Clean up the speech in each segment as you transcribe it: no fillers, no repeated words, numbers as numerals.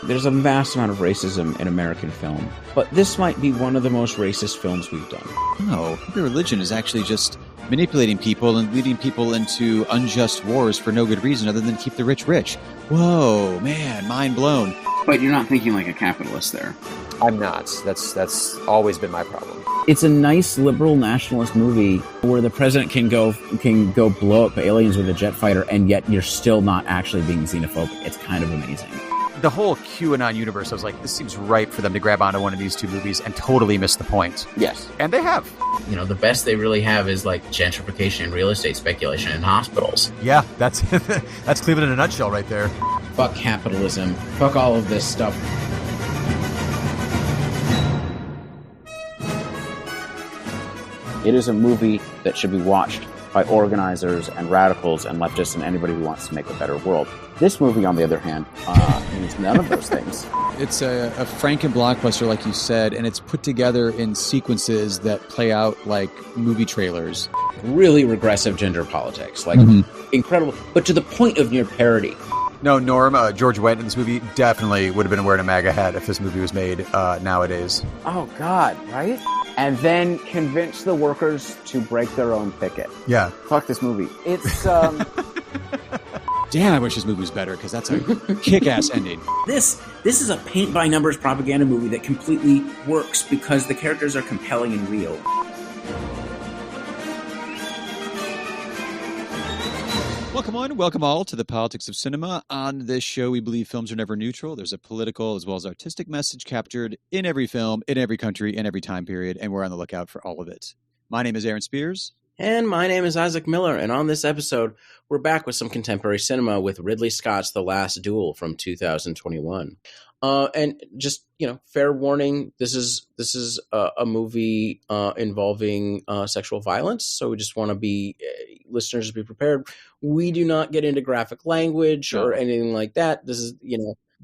There's a vast amount of racism in American film, but this might be one of the most racist films we've done. No, the religion is actually just manipulating people and leading people into unjust wars for no good reason other than keep the rich rich. Whoa, man, mind blown. But you're not thinking like a capitalist there. I'm not. That's always been my problem. It's a nice liberal nationalist movie where the president can go blow up aliens with a jet fighter, and yet you're still not actually being xenophobic. It's kind of amazing. The whole QAnon universe, I was like, this seems ripe for them to grab onto one of these two movies and totally miss the point. Yes. And they have. You know, the best they really have is like gentrification and real estate speculation in hospitals. Yeah, that's Cleveland in a nutshell right there. Fuck capitalism. Fuck all of this stuff. It is a movie that should be watched by organizers and radicals and leftists and anybody who wants to make a better world. This movie, on the other hand, means none of those things. It's a Franken blockbuster, like you said, and it's put together in sequences that play out like movie trailers. Really regressive gender politics, like incredible, but to the point of near parody. No, Norm, George Wendt in this movie definitely would have been wearing a MAGA hat if this movie was made nowadays. Oh, God, right? And then convince the workers to break their own picket. Yeah. Fuck this movie. It's, Damn, I wish this movie was better, because that's a kick-ass ending. This is a paint-by-numbers propaganda movie that completely works because the characters are compelling and real. Welcome all to the Politics of Cinema. On this show, we believe films are never neutral. There's a political as well as artistic message captured in every film, in every country, in every time period, and we're on the lookout for all of it. My name is Aaron Spears. And my name is Isaac Miller, and on this episode, we're back with some contemporary cinema with Ridley Scott's The Last Duel from 2021. And just, fair warning, this is a movie involving sexual violence, so we just want to be listeners be prepared. We do not get into graphic language or anything like that. This is,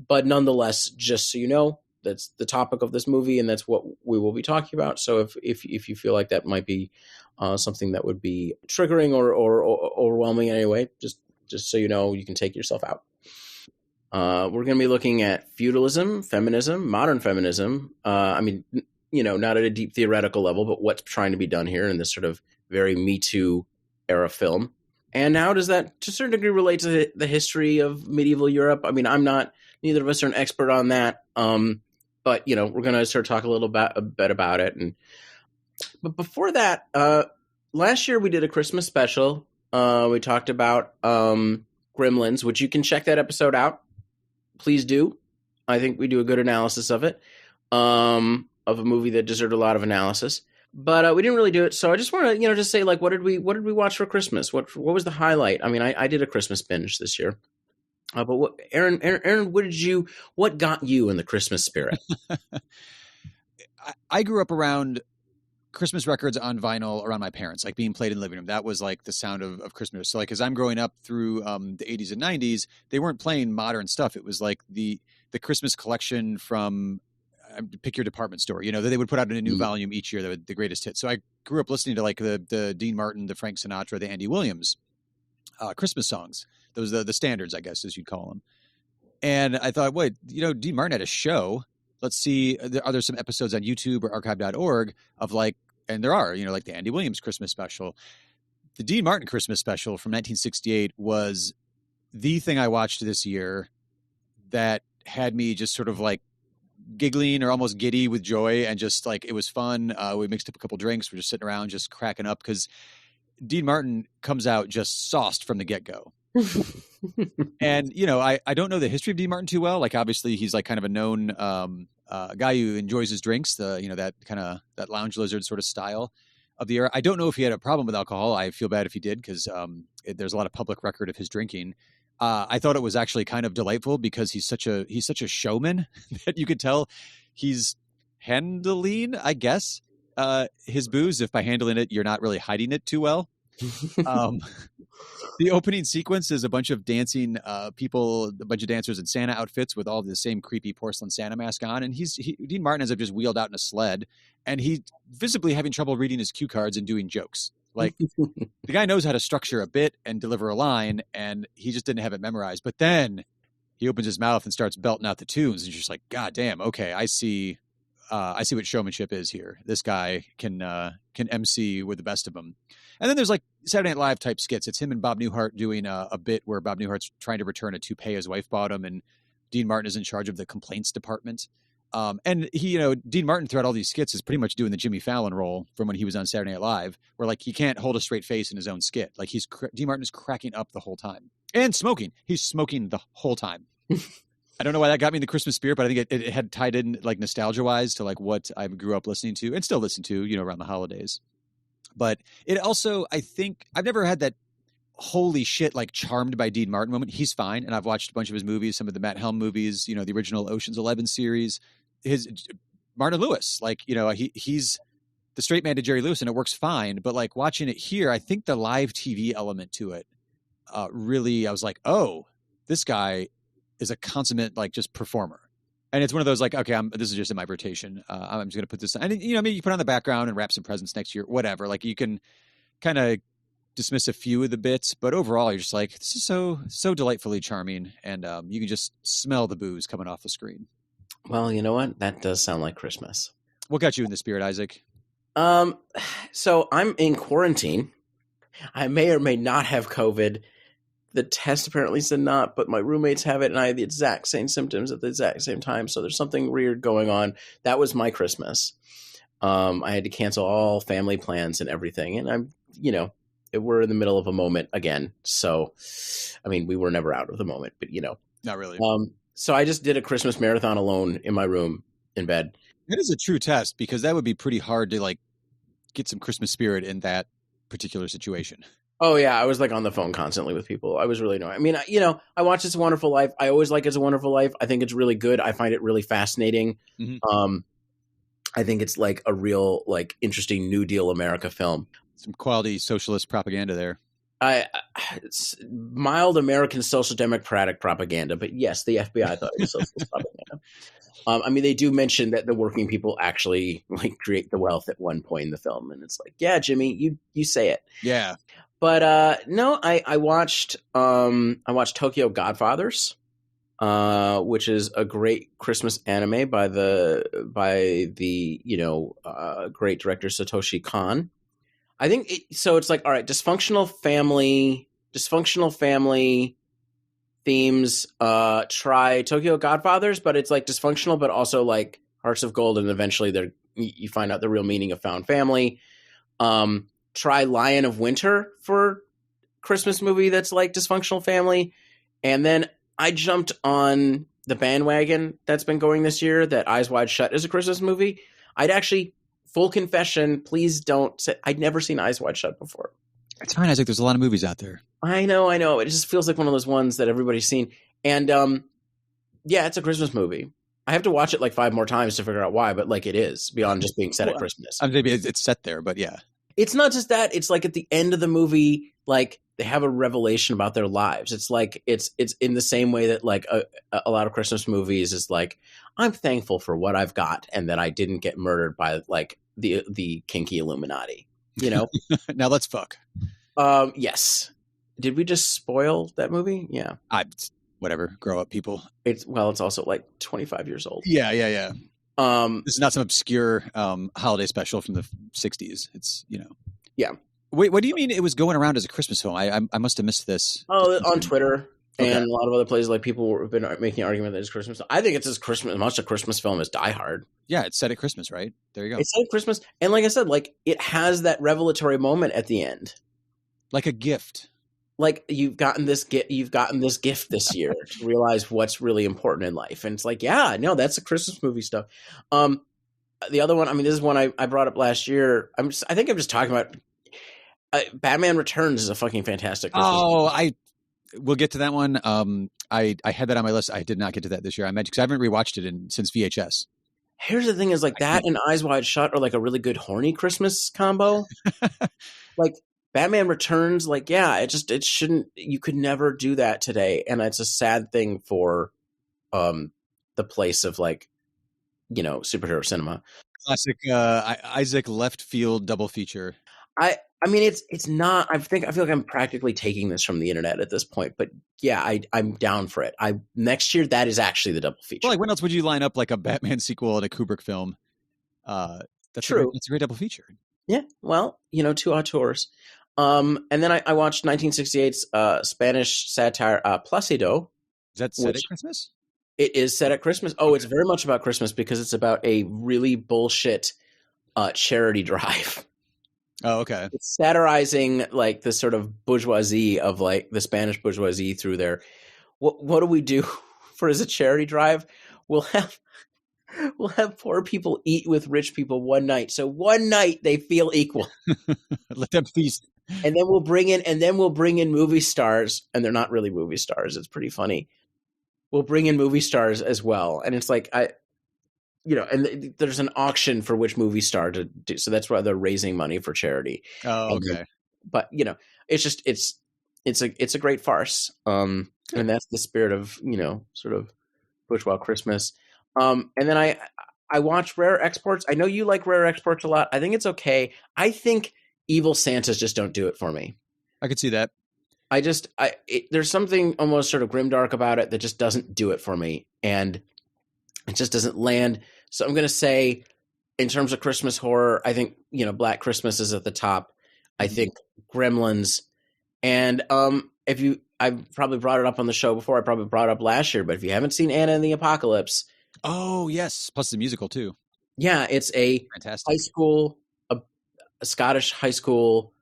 but nonetheless, just so you know, that's the topic of this movie, and that's what we will be talking about. So if you feel like that might be something that would be triggering or overwhelming anyway, just so you know, you can take yourself out. We're going to be looking at feudalism, feminism, modern feminism. Not at a deep theoretical level, but what's trying to be done here in this sort of very Me Too era film. And how does that to a certain degree relate to the history of medieval Europe? I mean, neither of us are an expert on that. But we're going to sort of talk a bit about it. But before that, last year we did a Christmas special. We talked about Gremlins, which you can check that episode out. Please do. I think we do a good analysis of it, of a movie that deserved a lot of analysis. But we didn't really do it, so I just want to, just say, like, what did we watch for Christmas? What was the highlight? I mean, I did a Christmas binge this year. But Aaron, what got you in the Christmas spirit? I grew up around Christmas records on vinyl around my parents, like being played in the living room. That was like the sound of Christmas. So like, as I'm growing up through the 80s and 90s, they weren't playing modern stuff. It was like the Christmas collection from pick your department store, that they would put out in a new volume each year, the greatest hits. So I grew up listening to like the Dean Martin, the Frank Sinatra, the Andy Williams Christmas songs. Those the standards, I guess, as you'd call them. And I thought, wait, Dean Martin had a show. Let's see, are there some episodes on YouTube or archive.org of like, and there are, like the Andy Williams Christmas special. The Dean Martin Christmas special from 1968 was the thing I watched this year that had me just sort of like giggling or almost giddy with joy, and just like, it was fun. We mixed up a couple drinks. We're just sitting around just cracking up because Dean Martin comes out just sauced from the get-go. And, I don't know the history of Dean Martin too well. Like, obviously he's like kind of a known guy who enjoys his drinks, that kind of that lounge lizard sort of style of the era. I don't know if he had a problem with alcohol. I feel bad if he did, because there's a lot of public record of his drinking. I thought it was actually kind of delightful because he's such a showman that you could tell he's handling, I guess, his booze. If by handling it, you're not really hiding it too well. The opening sequence is a bunch of dancing people, a bunch of dancers in Santa outfits with all the same creepy porcelain Santa mask on. And Dean Martin ends up just wheeled out in a sled, and he's visibly having trouble reading his cue cards and doing jokes. Like, the guy knows how to structure a bit and deliver a line, and he just didn't have it memorized. But then he opens his mouth and starts belting out the tunes, and you're just like, God damn, okay, I see what showmanship is here. This guy can MC with the best of them. And then there's like Saturday Night Live type skits. It's him and Bob Newhart doing a bit where Bob Newhart's trying to return a toupee his wife bought him, and Dean Martin is in charge of the complaints department. And he, Dean Martin throughout all these skits is pretty much doing the Jimmy Fallon role from when he was on Saturday Night Live, where like he can't hold a straight face in his own skit. Like Dean Martin is cracking up the whole time and smoking. He's smoking the whole time. I don't know why that got me in the Christmas spirit, but I think it had tied in like nostalgia wise to like what I grew up listening to and still listen to, around the holidays. But it also, I think I've never had that holy shit, like charmed by Dean Martin moment. He's fine. And I've watched a bunch of his movies, some of the Matt Helm movies, the original Ocean's 11 series, Martin Lewis, like, he's the straight man to Jerry Lewis and it works fine. But like watching it here, I think the live TV element to it, really, I was like, oh, this guy is a consummate, like just performer. And it's one of those like, okay, this is just in my rotation. I'm just going to put this, and maybe you put on the background and wrap some presents next year, whatever. Like you can kind of dismiss a few of the bits, but overall you're just like, this is so delightfully charming. And you can just smell the booze coming off the screen. Well, you know what? That does sound like Christmas. What got you in the spirit, Isaac? So I'm in quarantine. I may or may not have COVID. The test apparently said not, but my roommates have it, and I had the exact same symptoms at the exact same time. So there's something weird going on. That was my Christmas. I had to cancel all family plans and everything. And I'm, we're in the middle of a moment again. So, I mean, we were never out of the moment, but Not really. So I just did a Christmas marathon alone in my room in bed. It is a true test because that would be pretty hard to like get some Christmas spirit in that particular situation. Oh yeah, I was like on the phone constantly with people. I was really annoying. I mean, I watch It's a Wonderful Life. I always like It's a Wonderful Life. I think it's really good. I find it really fascinating. Mm-hmm. I think it's like a real like interesting New Deal America film. Some quality socialist propaganda there. It's mild American social democratic propaganda, but yes, the FBI thought it was socialist propaganda. I mean, they do mention that the working people actually like create the wealth at one point in the film, and it's like, yeah, Jimmy, you say it, yeah. But no, I watched Tokyo Godfathers, which is a great Christmas anime by the great director Satoshi Kon. I think so. It's like, all right, dysfunctional family themes. Try Tokyo Godfathers, but it's like dysfunctional, but also like Hearts of Gold, and eventually you find out the real meaning of found family. Try Lion of Winter for Christmas movie that's like dysfunctional family, and then I jumped on the bandwagon that's been going this year that Eyes Wide Shut is a Christmas movie. I'd actually. Full confession, please don't say, I'd never seen Eyes Wide Shut before. It's fine, Isaac. There's a lot of movies out there. I know. It just feels like one of those ones that everybody's seen. And yeah, it's a Christmas movie. I have to watch it like 5 more times to figure out why, but like it is beyond just being set at Christmas. Maybe it's set there, but yeah. It's not just that. It's like at the end of the movie, like they have a revelation about their lives. It's like it's in the same way that like a lot of Christmas movies is like, I'm thankful for what I've got and that I didn't get murdered by like the kinky Illuminati, Now let's fuck. Yes. Did we just spoil that movie? Yeah. Whatever. Grow up, people. It's also like 25 years old. Yeah. This is not some obscure holiday special from the 60s. It's Yeah. Wait, what do you mean it was going around as a Christmas film? I must have missed this. Oh, on Twitter. Okay. And a lot of other places, like people have been making an argument that it's Christmas. I think it's as much a Christmas film as Die Hard. Yeah, it's set at Christmas, right? There you go. It's set at Christmas, and like I said, like it has that revelatory moment at the end, like a gift. Like you've gotten this gift this year to realize what's really important in life, and it's like, yeah, no, that's the Christmas movie stuff. The other one, I mean, this is one I brought up last year. I think I'm just talking about. Batman Returns is a fucking fantastic Christmas movie. We'll get to that one. I had that on my list. I did not get to that this year. I meant because I haven't rewatched it since VHS. Here's the thing: is like that and Eyes Wide Shut are like a really good horny Christmas combo. Like Batman Returns, like it shouldn't. You could never do that today, and it's a sad thing for the place of like superhero cinema. Classic Isaac left field double feature. I mean, it's not. I feel like I'm practically taking this from the internet at this point. But yeah, I'm down for it. Next year that is actually the double feature. Well, like when else would you line up like a Batman sequel and a Kubrick film? That's True. That's a great double feature. Yeah. Well, 2 auteurs. And then I watched 1968's Spanish satire Plácido. Is that set at Christmas? It is set at Christmas. Oh, It's very much about Christmas because it's about a really bullshit charity drive. Oh, okay. It's satirizing like the sort of bourgeoisie of like the Spanish bourgeoisie through their what do we do for as a charity drive? We'll have poor people eat with rich people one night. So one night they feel equal. Let them feast. And then we'll bring in movie stars, and they're not really movie stars. It's pretty funny. We'll bring in movie stars as well. And it's like and there's an auction for which movie star to do. So that's why they're raising money for charity. Oh, okay. But it's just it's a great farce. And that's the spirit of, sort of bourgeois Christmas. And then I watch Rare Exports. I know you like Rare Exports a lot. I think it's okay. I think Evil Santas just don't do it for me. I could see that. There's something almost sort of grimdark about it that just doesn't do it for me. And it just doesn't land. So I'm going to say, in terms of Christmas horror, I think, Black Christmas is at the top. I think Gremlins. And I've probably brought it up on the show before. I probably brought it up last year. But if you haven't seen Anna and the Apocalypse. Oh, yes. Plus the musical, too. Yeah, it's a fantastic high school, a Scottish high school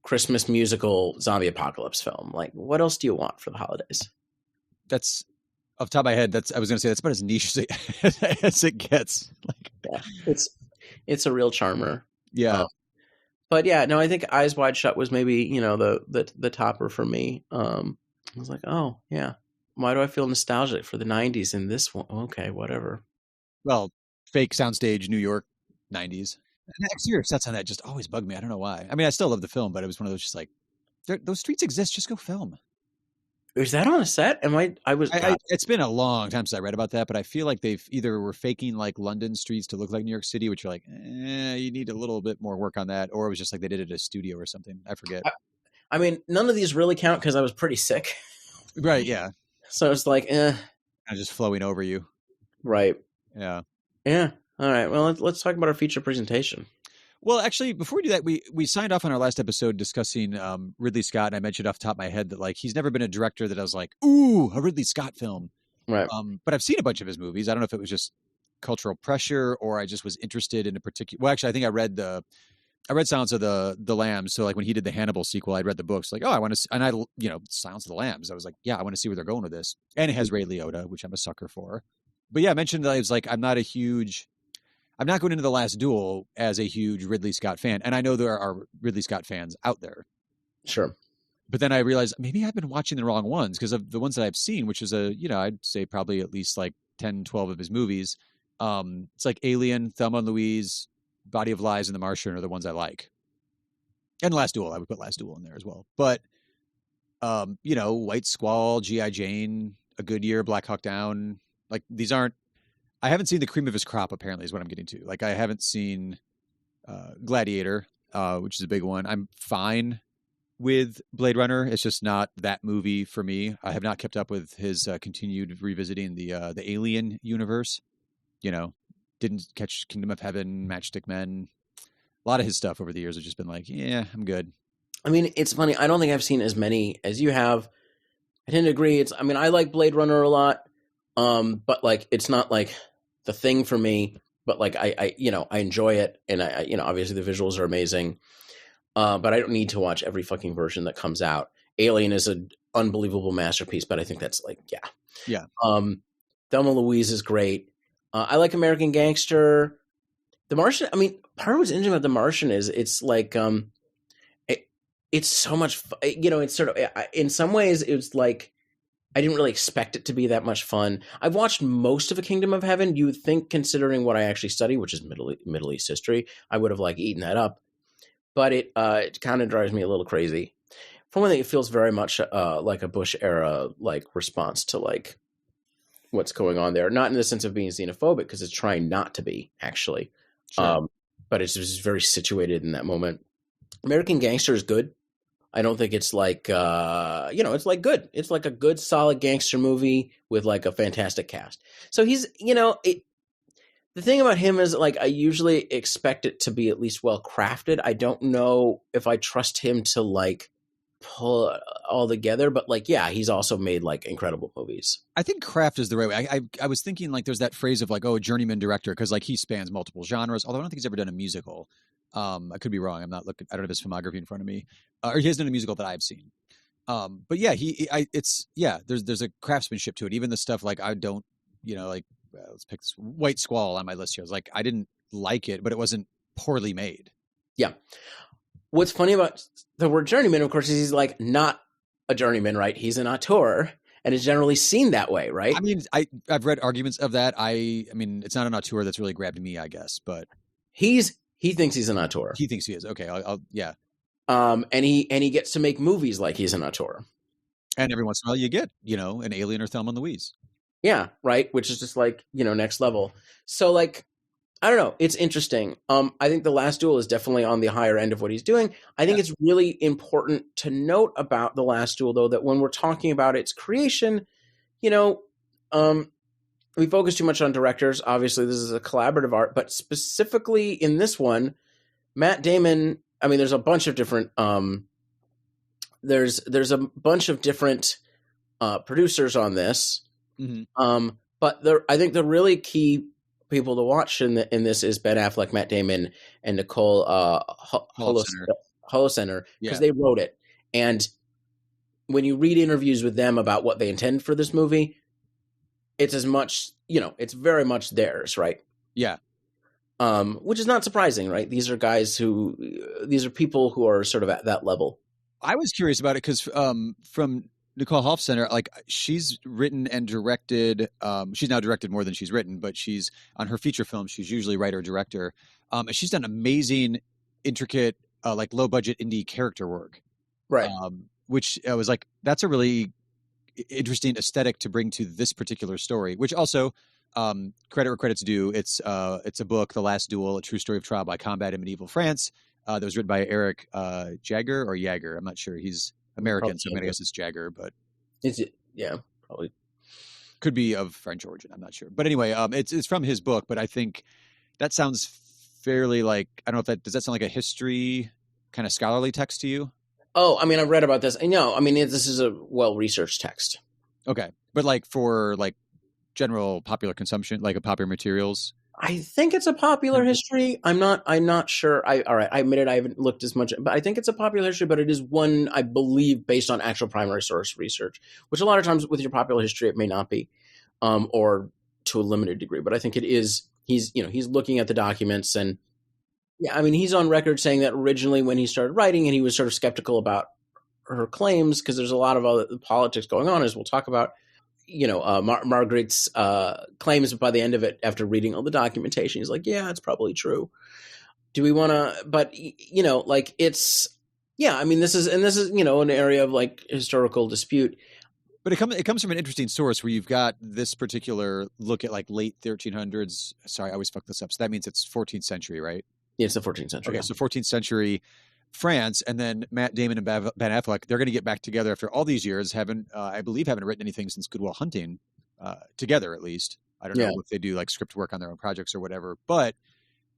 Christmas musical zombie apocalypse film. Like, what else do you want for the holidays? That's off the top of my head. I was going to say that's about as niche as it gets. Like, yeah, it's a real charmer. Yeah, but yeah, no, I think Eyes Wide Shut was maybe the topper for me. I was like, oh yeah, why do I feel nostalgic for the '90s in this one? Okay, whatever. Well, fake soundstage New York '90s. And the exterior sets on that just always bug me. I don't know why. I mean, I still love the film, but it was one of those just like, those streets exist. Just go film. Is that on a set? It's been a long time since I read about that, but I feel like they've either were faking like London streets to look like New York City, which you're like, you need a little bit more work on that. Or it was just like they did it at a studio or something. I forget. I mean, none of these really count because I was pretty sick. Right. Yeah. So it's like, kind of just flowing over you. Right. Yeah. Yeah. All right. Well, let's talk about our feature presentation. Well, actually, before we do that, we signed off on our last episode discussing Ridley Scott, and I mentioned off the top of my head that like he's never been a director that I was like, ooh, a Ridley Scott film. Right. But I've seen a bunch of his movies. I don't know if it was just cultural pressure or I just was interested in a particular. Well, actually, I think I read Silence of the Lambs. So like when he did the Hannibal sequel, I'd read the books. Like, oh, I want to, and Silence of the Lambs. I was like, yeah, I want to see where they're going with this. And it has Ray Liotta, which I'm a sucker for. But yeah, I mentioned that I was like, I'm not going into The Last Duel as a huge Ridley Scott fan. And I know there are Ridley Scott fans out there. Sure. But then I realized maybe I've been watching the wrong ones because of the ones that I've seen, which is I'd say probably at least like 10, 12 of his movies. It's like Alien, Thelma and Louise, Body of Lies, and The Martian are the ones I like. And Last Duel, I would put Last Duel in there as well. But, White Squall, G.I. Jane, A Good Year, Black Hawk Down. Like these aren't, I haven't seen the cream of his crop, apparently, is what I'm getting to. Like, I haven't seen Gladiator, which is a big one. I'm fine with Blade Runner. It's just not that movie for me. I have not kept up with his continued revisiting the Alien universe. Didn't catch Kingdom of Heaven, Matchstick Men. A lot of his stuff over the years have just been like, yeah, I'm good. I mean, it's funny. I don't think I've seen as many as you have. I tend to agree. I like Blade Runner a lot, but like, it's not like the thing for me, but like I enjoy it, and I obviously the visuals are amazing, but I don't need to watch every fucking version that comes out. Alien is an unbelievable masterpiece, but I think that's like yeah. Thelma Louise is great. I like American Gangster. The Martian. I mean, part of what's interesting about The Martian is it's like it's so much. It's sort of in some ways it's like. I didn't really expect it to be that much fun. I've watched most of A Kingdom of Heaven. You would think, considering what I actually study, which is Middle East history, I would have like eaten that up. But it kind of drives me a little crazy. For one thing, it feels very much like a Bush era like response to like what's going on there. Not in the sense of being xenophobic, because it's trying not to be actually, Sure. but it's just very situated in that moment. American Gangster is good. I don't think it's like, it's like good. It's like a good, solid gangster movie with like a fantastic cast. So he's, the thing about him is like, I usually expect it to be at least well crafted. I don't know if I trust him to like pull it all together, but like, yeah, he's also made like incredible movies. I think craft is the right way. I was thinking like there's that phrase of like, oh, a journeyman director, because like he spans multiple genres, although I don't think he's ever done a musical. I could be wrong. I'm not looking. I don't have his filmography in front of me, or he hasn't done a musical that I've seen. But yeah, there's a craftsmanship to it. Even the stuff like I don't, let's pick this White Squall on my list here. I was like, I didn't like it, but it wasn't poorly made. Yeah. What's funny about the word journeyman, of course, is he's like not a journeyman, right? He's an auteur, and is generally seen that way, right? I mean, I've read arguments of that. I mean, it's not an auteur that's really grabbed me, I guess, but he thinks he's an auteur. He thinks he is. Okay, yeah. And he gets to make movies like he's an auteur. And every once in a while you get, an Alien or Thelma and Louise. Yeah, right. Which is just like, next level. So like, I don't know. It's interesting. I think The Last Duel is definitely on the higher end of what he's doing. I think it's really important to note about The Last Duel, though, that when we're talking about its creation, we focus too much on directors. Obviously, this is a collaborative art, but specifically in this one, Matt Damon. I mean, there's a bunch of different. There's a bunch of different producers on this. Mm-hmm. But I think the really key people to watch in this is Ben Affleck, Matt Damon, and Nicole Holocenter, because they wrote it. And when you read interviews with them about what they intend for this movie, it's as much, it's very much theirs, right? Yeah. Which is not surprising, right? These are people who are sort of at that level. I was curious about it because from Nicole Holofcener, like she's written and directed. She's now directed more than she's written, but she's on her feature films. She's usually writer director. And she's done amazing, intricate, like low budget indie character work. Right. Which I was like, that's a really interesting aesthetic to bring to this particular story. Which also, credit where credit's due. It's a book, The Last Duel: A True Story of Trial by Combat in Medieval France. That was written by Eric Jagger or Jagger. I'm not sure. He's American, probably, so I'm going to guess it's Jagger. But is it? Yeah, probably. Could be of French origin. I'm not sure. But anyway, it's from his book. But I think that sounds fairly like, I don't know if does that sound like a history kind of scholarly text to you? Oh, I mean, I've read about this. No, I mean, this is a well-researched text. Okay. But like for like general popular consumption, like a popular materials? I think it's a popular history. I'm not sure. All right. I admit I haven't looked as much, but I think it's a popular history, but it is one, I believe, based on actual primary source research, which a lot of times with your popular history, it may not be, or to a limited degree, but I think it is. He's looking at the documents, and yeah, I mean, he's on record saying that originally when he started writing, and he was sort of skeptical about her claims because there's a lot of other politics going on, as we'll talk about. Margaret's claims by the end of it, after reading all the documentation, he's like, yeah, it's probably true. Do we want to, but it's, yeah, I mean, this is an area of like historical dispute. But it comes from an interesting source where you've got this particular look at like late 1300s. Sorry, I always fuck this up. So that means it's 14th century, right? Yeah, it's the 14th century. Okay, so 14th century France, and then Matt Damon and Ben Affleck, they're going to get back together after all these years, I believe haven't written anything since Good Will Hunting, together at least. I don't know if they do like script work on their own projects or whatever, but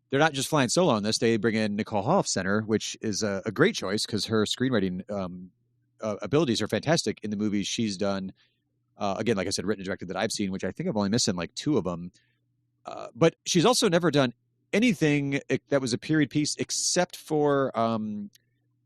they're not just flying solo on this. They bring in Nicole Holofcener, which is a great choice because her screenwriting abilities are fantastic in the movies she's done. Again, like I said, written and directed that I've seen, which I think I've only missed in like 2 of them. But she's also never done anything that was a period piece except for Can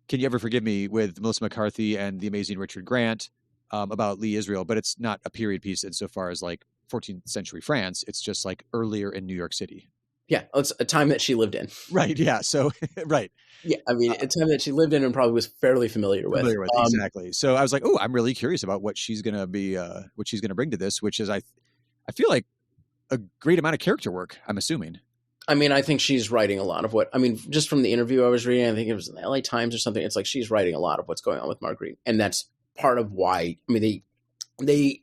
You Ever Forgive Me with Melissa McCarthy and the amazing Richard Grant about Lee Israel, but it's not a period piece insofar as like 14th century France. It's just like earlier in New York City. Yeah, it's a time that she lived in. Right, yeah, so, right. Yeah, I mean, a time that she lived in and probably was fairly familiar with. Exactly. So I was like, oh, I'm really curious about what she's going to be, what she's going to bring to this, which is, I feel like a great amount of character work, I'm assuming. I mean, I think she's writing a lot of just from the interview I was reading, I think it was in the LA Times or something. It's like she's writing a lot of what's going on with Marguerite. And that's part of why, I mean,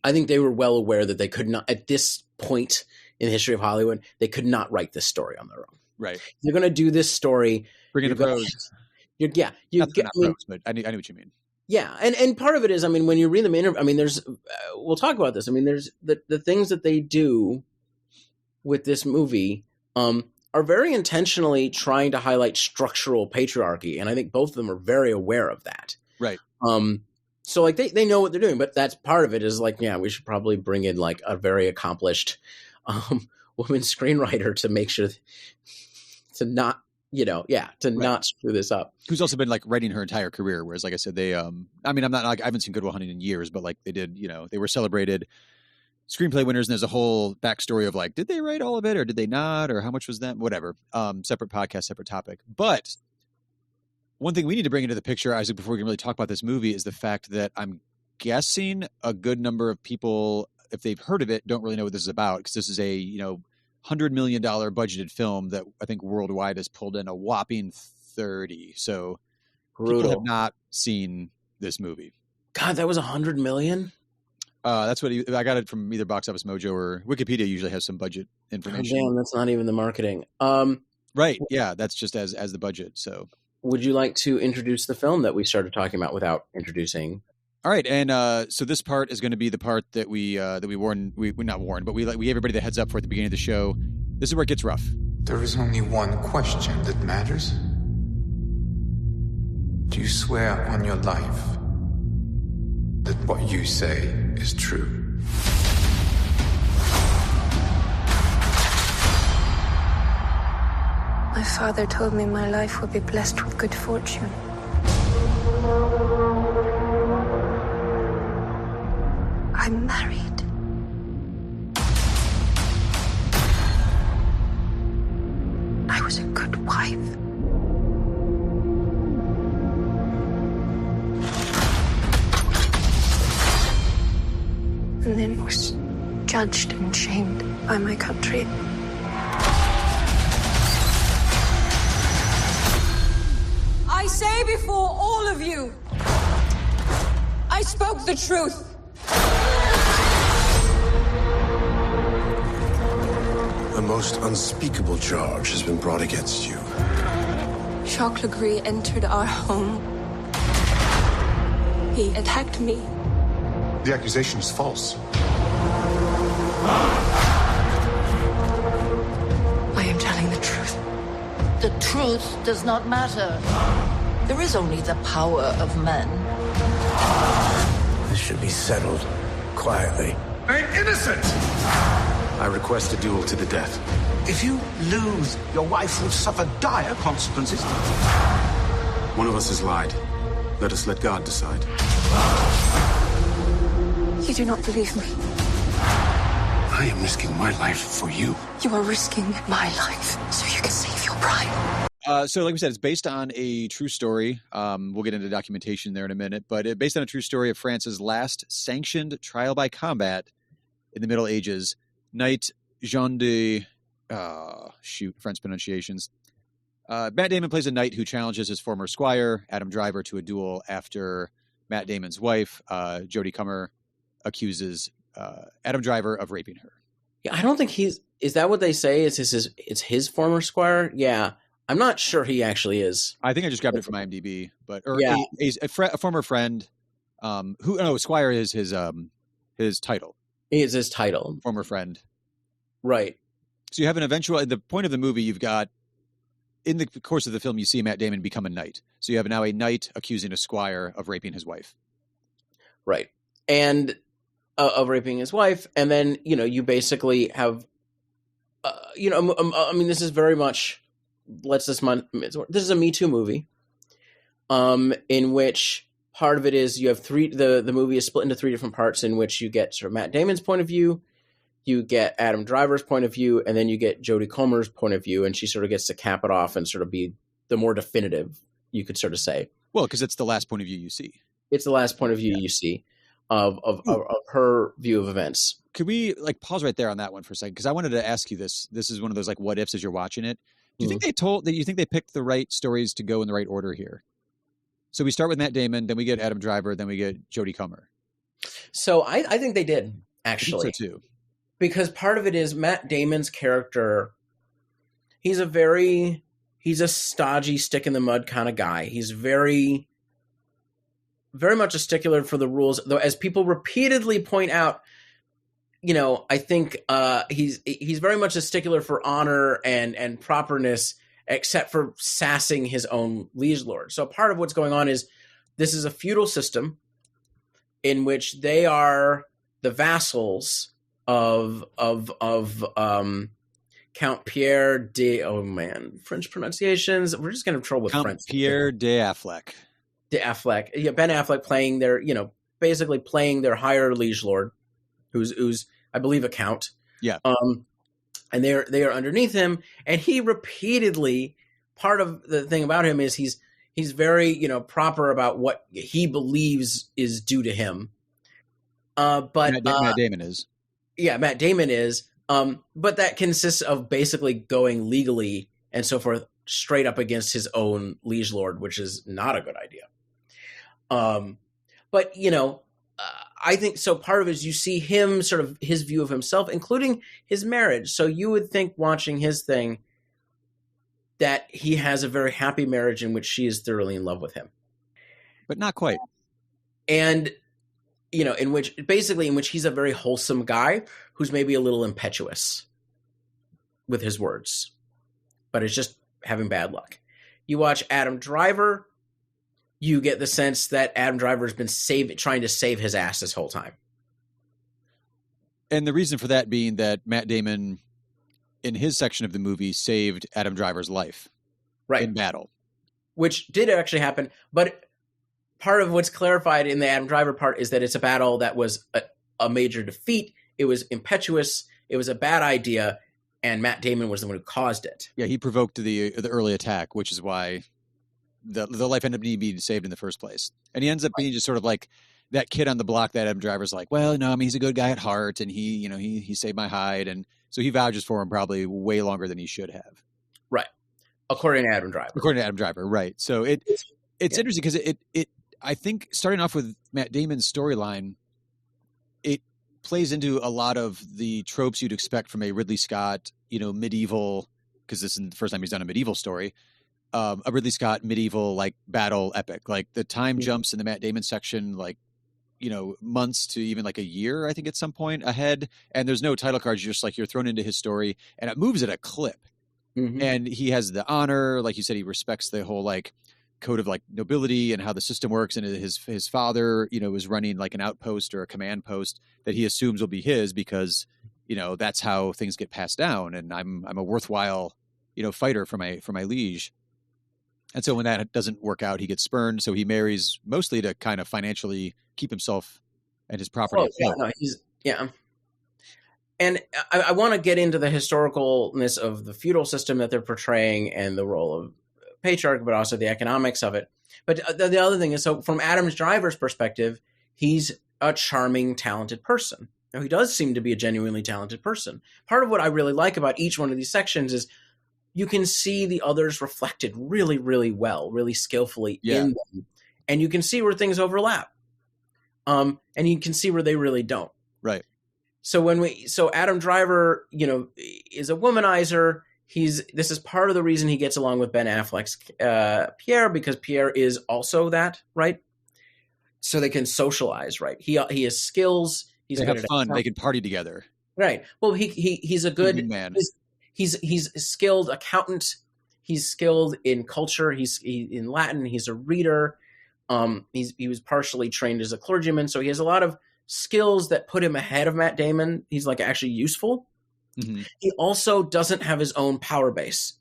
I think they were well aware that they could not, at this point in the history of Hollywood, they could not write this story on their own. Right. You're going to do this story. Bring in the pros. You Not that they're not pros, but I knew what you mean. Yeah, and part of it is, I mean, when you read them I mean, there's we'll talk about this. I mean, there's the things that they do with this movie are very intentionally trying to highlight structural patriarchy, and I think both of them are very aware of that. Right. So like they know what they're doing, but that's part of it is like, yeah, we should probably bring in like a very accomplished woman screenwriter to make sure to not, not screw this up. Who's also been like writing her entire career. Whereas, like I said, they, I mean, I'm not like, I haven't seen Good Will Hunting in years, but like they did, they were celebrated screenplay winners. And there's a whole backstory of like, did they write all of it or did they not? Or how much was that? Whatever. Separate podcast, separate topic. But one thing we need to bring into the picture, Isaac, before we can really talk about this movie is the fact that I'm guessing a good number of people, if they've heard of it, don't really know what this is about. Because this is a, $100 million budgeted film that I think worldwide has pulled in a whopping 30. So Brutal. People have not seen this movie. God, that was $100 million. That's what I got it from either Box Office Mojo or Wikipedia. Usually has some budget information. Oh, damn, that's not even the marketing. Right. Yeah, that's just as the budget. So, would you like to introduce the film that we started talking about without introducing? All right, and so this part is going to be the part that we warned, we not warned, but we gave everybody the heads up for at the beginning of the show. This is where it gets rough. There is only one question that matters. Do you swear on your life that what you say is true? My father told me my life would be blessed with good fortune. I'm married. I was a good wife. And then was judged and shamed by my country. I say before all of you, I spoke the truth. A most unspeakable charge has been brought against you. Jacques Legris entered our home. He attacked me. The accusation is false. I am telling the truth. The truth does not matter. There is only the power of men. This should be settled quietly. I'm innocent! I request a duel to the death. If you lose, your wife will suffer dire consequences. One of us has lied. Let us let God decide. You do not believe me. I am risking my life for you. You are risking my life so you can save your pride. So like we said, it's based on a true story. We'll get into documentation there in a minute, but it's based on a true story of France's last sanctioned trial by combat in the Middle Ages. Knight Jean de... French pronunciations. Matt Damon plays a knight who challenges his former squire, Adam Driver, to a duel after Matt Damon's wife, Jodie Comer, accuses Adam Driver of raping her. Yeah, I don't think is that what they say? It's his former squire? Yeah. I'm not sure he actually is. I think I just grabbed it from IMDb, but a former friend, squire is his title. Is his title. Former friend. Right. So you have at the point of the movie, you've got, in the course of the film, you see Matt Damon become a knight. So you have now a knight accusing a squire of raping his wife. Right. And of raping his wife. And then, you basically have, I mean, this is very much, this is a Me Too movie, in which part of it is you have the movie is split into three different parts in which you get sort of Matt Damon's point of view, you get Adam Driver's point of view, and then you get Jodie Comer's point of view, and she sort of gets to cap it off and sort of be the more definitive, you could sort of say. Well, because it's the last point of view you see. It's the last point of view you see of her view of events. Could we pause right there on that one for a second? Because I wanted to ask you this. This is one of those what ifs as you're watching it. Do you think you think they picked the right stories to go in the right order here? So we start with Matt Damon, then we get Adam Driver, then we get Jodie Comer. So I think they did, actually. I think so too. Because part of it is Matt Damon's character. He's a very he's a stodgy, stick in the mud kind of guy. He's very, very much a stickler for the rules, though, as people repeatedly point out. I think he's very much a stickler for honor and properness, except for sassing his own liege lord. So part of what's going on is this is a feudal system in which they are the vassals of Count Pierre de French pronunciations. We're just going to have trouble with Count French. Pierre de Affleck. De Affleck, yeah, Ben Affleck playing their basically playing their higher liege lord, who's I believe a count. Yeah. And they are underneath him, and he repeatedly, part of the thing about him is he's very proper about what he believes is due to him. But Matt Damon is. Yeah, Matt Damon is. But that consists of basically going legally and so forth straight up against his own liege lord, which is not a good idea. But I think so. Part of it is you see him sort of his view of himself, including his marriage. So you would think watching his thing that he has a very happy marriage in which she is thoroughly in love with him, but not quite. And in which he's a very wholesome guy who's maybe a little impetuous with his words, but is just having bad luck. You watch Adam Driver. You get the sense that Adam Driver's been trying to save his ass this whole time. And the reason for that being that Matt Damon, in his section of the movie, saved Adam Driver's life in battle. Which did actually happen. But part of what's clarified in the Adam Driver part is that it's a battle that was a major defeat. It was impetuous. It was a bad idea. And Matt Damon was the one who caused it. Yeah, he provoked the early attack, which is why the life ended up being saved in the first place. And he ends up being just sort of like that kid on the block that Adam Driver's like, well, no, I mean, he's a good guy at heart, and he saved my hide. And so he vouches for him probably way longer than he should have. Right. According to Adam Driver. Right. So it's interesting because it I think starting off with Matt Damon's storyline, it plays into a lot of the tropes you'd expect from a Ridley Scott, medieval, because this is the first time he's done a medieval story, a Ridley Scott medieval like battle epic. Like the time jumps in the Matt Damon section, like, months to even like a year, I think at some point ahead. And there's no title cards. You're just like, you're thrown into his story and it moves at a clip. Mm-hmm. And he has the honor, like you said, he respects the whole like code of like nobility and how the system works. And his father, was running like an outpost or a command post that he assumes will be his because, that's how things get passed down. And I'm a worthwhile, fighter for my liege. And so when that doesn't work out, he gets spurned. So he marries mostly to kind of financially keep himself and his property. And I want to get into the historicalness of the feudal system that they're portraying and the role of patriarch, but also the economics of it. But the other thing is, so from Adam Driver's perspective, he's a charming, talented person. Now, he does seem to be a genuinely talented person. Part of what I really like about each one of these sections is you can see the others reflected really, really well, really skillfully in them. And you can see where things overlap. And you can see where they really don't. Right. So Adam Driver, is a womanizer. This is part of the reason he gets along with Ben Affleck's Pierre, because Pierre is also that, right? So they can socialize, right? He has skills. They have fun. They can party together. Right. Well, he's a good man. He's a skilled accountant. He's skilled in culture. He's in Latin. He's a reader. He was partially trained as a clergyman, so he has a lot of skills that put him ahead of Matt Damon. He's like actually useful. Mm-hmm. He also doesn't have his own power base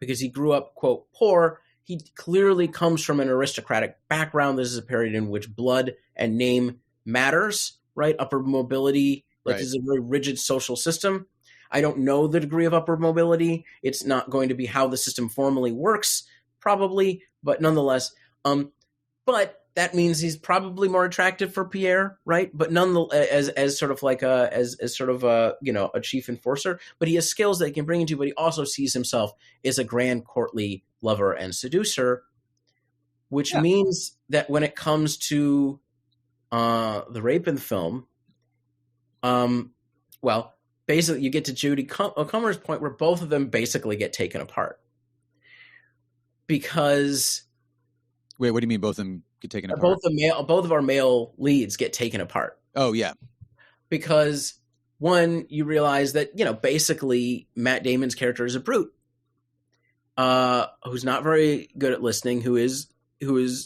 because he grew up, quote, poor. He clearly comes from an aristocratic background. This is a period in which blood and name matters, right? Upper mobility, this is a very rigid social system. I don't know the degree of upward mobility. It's not going to be how the system formally works, probably, but nonetheless. But that means he's probably more attractive for Pierre, right? But nonetheless, as sort of like a chief enforcer. But he has skills that he can bring into. But he also sees himself as a grand courtly lover and seducer, which means that when it comes to the rape in the film, basically, you get to Judy Comer's point where both of them basically get taken apart. because Wait, what do you mean both of them get taken apart? both of our male leads get taken apart. Oh yeah, because one, you realize that basically Matt Damon's character is a brute, who's not very good at listening, who is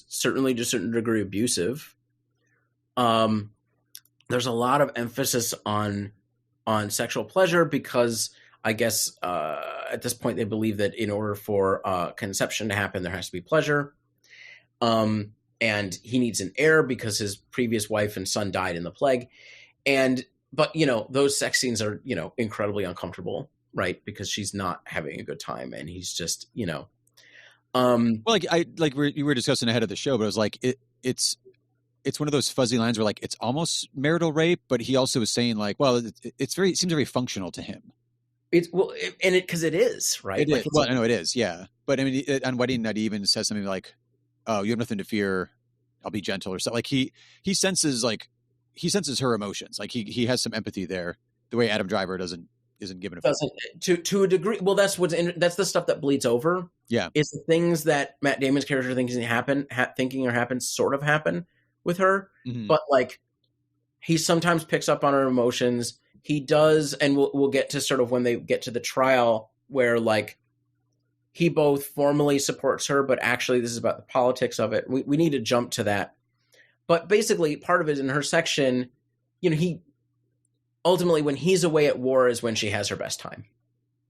certainly to a certain degree abusive. There's a lot of emphasis on sexual pleasure because I guess at this point they believe that in order for conception to happen, there has to be pleasure. And he needs an heir because his previous wife and son died in the plague. But those sex scenes are, incredibly uncomfortable, right? Because she's not having a good time and he's just, well, you were discussing ahead of the show, but it was like, it's one of those fuzzy lines where like, it's almost marital rape, but he also was saying like, well, it seems very functional to him. Because it is, right? It like is. Well, I know it is. Yeah. But I mean, on wedding night, he even says something like, oh, you have nothing to fear. I'll be gentle or something. Like he senses her emotions. Like he has some empathy there. The way Adam Driver isn't given to a degree. Well, that's that's the stuff that bleeds over. Yeah, it's the things that Matt Damon's character thinking happen sort of happen with her. Mm-hmm. But like he sometimes picks up on her emotions. He does, and we'll get to sort of when they get to the trial where like. He both formally supports her, but actually this is about the politics of it. We need to jump to that. But basically part of it in her section, he ultimately when he's away at war is when she has her best time,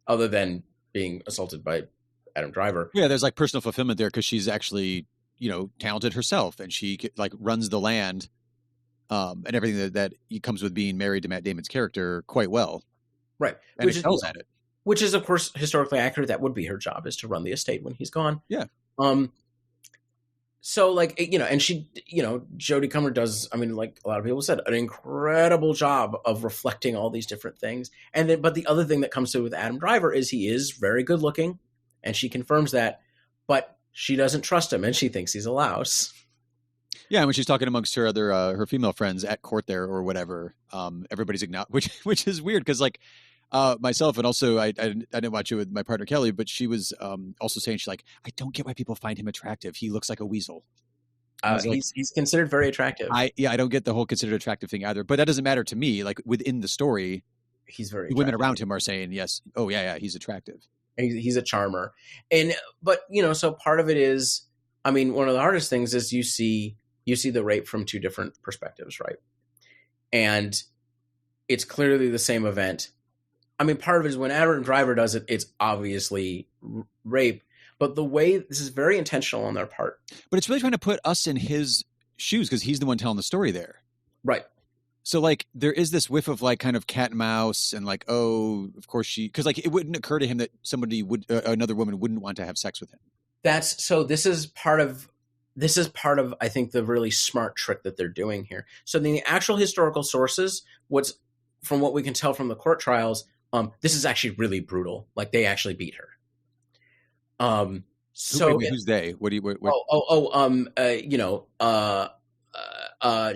other than being assaulted by Adam Driver. Yeah, there's like personal fulfillment there because she's actually, talented herself and she like runs the land and everything that comes with being married to Matt Damon's character quite well. Right. And excels at it. Which is, of course, historically accurate. That would be her job, is to run the estate when he's gone. Yeah. So, like, and she, Jodie Comer does, I mean, like a lot of people said, an incredible job of reflecting all these different things. And then, but the other thing that comes to with Adam Driver is he is very good looking, and she confirms that, but she doesn't trust him, and she thinks he's a louse. Yeah, when she's talking amongst her other her female friends at court there or whatever, everybody's which is weird because like. Myself, and also I didn't watch it with my partner Kelly, but she was also saying she's like, I don't get why people find him attractive. He looks like a weasel. He's considered very attractive. I don't get the whole considered attractive thing either, but that doesn't matter to me. Like within the story, he's very the women around him are saying yes. Oh yeah, he's attractive. He's a charmer, but so part of it is, I mean, one of the hardest things is you see the rape from two different perspectives, right? And it's clearly the same event. I mean, part of it is when Adam Driver does it, it's obviously rape. But the way this is very intentional on their part. But it's really trying to put us in his shoes because he's the one telling the story there. Right. So like there is this whiff of like kind of cat and mouse and like, oh, of course because like it wouldn't occur to him that another woman wouldn't want to have sex with him. This is part of I think the really smart trick that they're doing here. So in the actual historical sources, from what we can tell from the court trials, this is actually really brutal. Like they actually beat her. Who's they? What do you?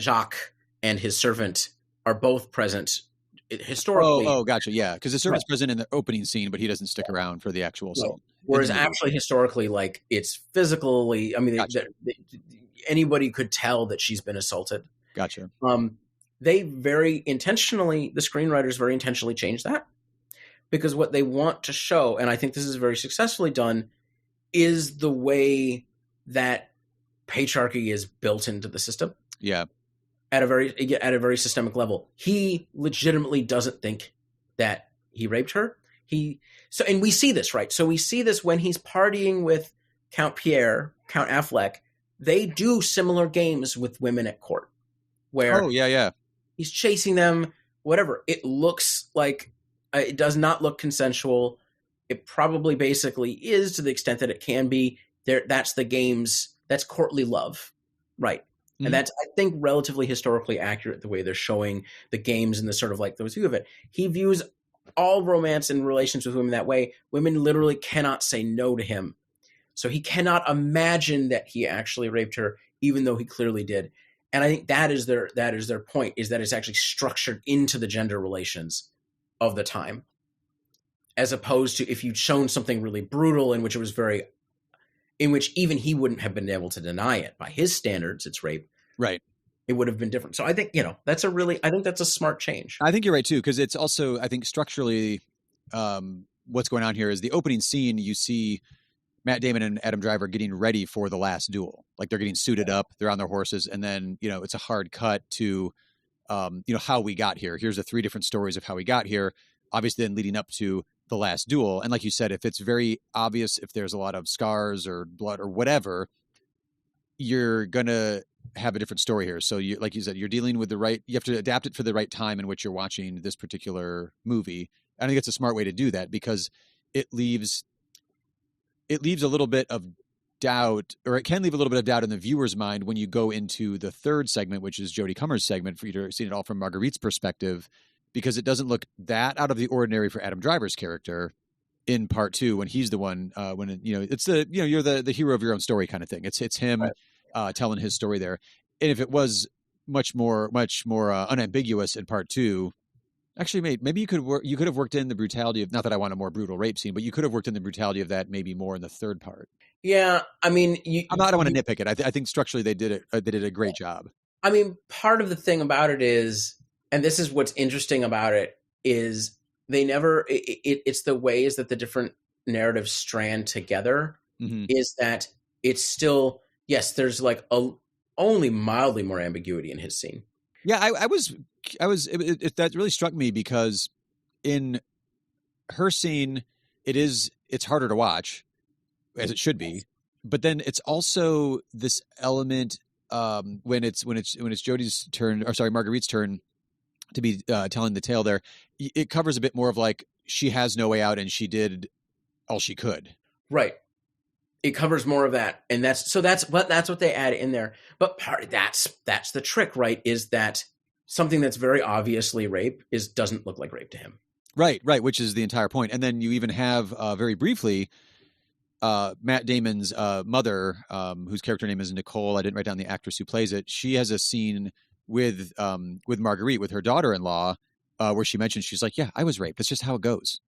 Jacques and his servant are both present historically. Oh, gotcha. Yeah, because the servant's present in the opening scene, but he doesn't stick around for the actual scene. Whereas actually, historically, like it's physically. I mean, anybody could tell that she's been assaulted. Gotcha. They the screenwriters very intentionally changed that. Because what they want to show, and I think this is very successfully done, is the way that patriarchy is built into the system. Yeah. At a very systemic level. He legitimately doesn't think that he raped her. And we see this, right? So we see this when he's partying with Count Affleck. They do similar games with women at court. Where he's chasing them, whatever. It looks like it does not look consensual. It probably basically is to the extent that it can be. That's the games. That's courtly love, right? Mm-hmm. And that's, I think, relatively historically accurate the way they're showing the games and the sort of like those view of it. He views all romance and relations with women that way. Women literally cannot say no to him. So he cannot imagine that he actually raped her, even though he clearly did. And I think that is their point, is that it's actually structured into the gender relations of the time, as opposed to if you'd shown something really brutal in which it was very in which even he wouldn't have been able to deny it. By his standards, it's rape. Right. It would have been different. So I think, that's a smart change. I think you're right too, because it's also, I think structurally, what's going on here is the opening scene, you see Matt Damon and Adam Driver getting ready for the last duel. Like they're getting suited up, they're on their horses, and then, it's a hard cut to, how we got here. Here's the 3 different stories of how we got here, obviously then leading up to the last duel. And like you said, if it's very obvious, if there's a lot of scars or blood or whatever, you're going to have a different story here. So you, like you said, you're dealing with you have to adapt it for the right time in which you're watching this particular movie. I think it's a smart way to do that because it leaves a little bit of doubt, or it can leave a little bit of doubt in the viewer's mind when you go into the third segment, which is Jodie Comer's segment, for you to see it all from Marguerite's perspective, because it doesn't look that out of the ordinary for Adam Driver's character in part 2 when he's the one, it's the, you're the hero of your own story kind of thing. It's him telling his story there. And if it was much more unambiguous in part 2, actually, maybe you could have worked in the brutality of, not that I want a more brutal rape scene, but you could have worked in the brutality of that maybe more in the third part. Yeah, I mean, I don't want to nitpick it. I think structurally they did a great job. I mean, part of the thing about it is, and this is what's interesting about it, is they never. It's the ways that the different narratives strand together. Mm-hmm. Is that it's still, yes, there's like only mildly more ambiguity in his scene. Yeah, that really struck me because in her scene, it's harder to watch, as it should be, but then it's also this element when it's Jodie's turn, or sorry, Marguerite's turn to be telling the tale there. It covers a bit more of like she has no way out and she did all she could. Right. It covers more of that, and that's what they add in there. But that's the trick, right? Is that something that's very obviously rape doesn't look like rape to him. Right, which is the entire point. And then you even have very briefly Matt Damon's mother, whose character name is Nicole. I didn't write down the actress who plays it. She has a scene with Marguerite, with her daughter-in-law, where she mentions, she's like, "Yeah, I was raped. That's just how it goes."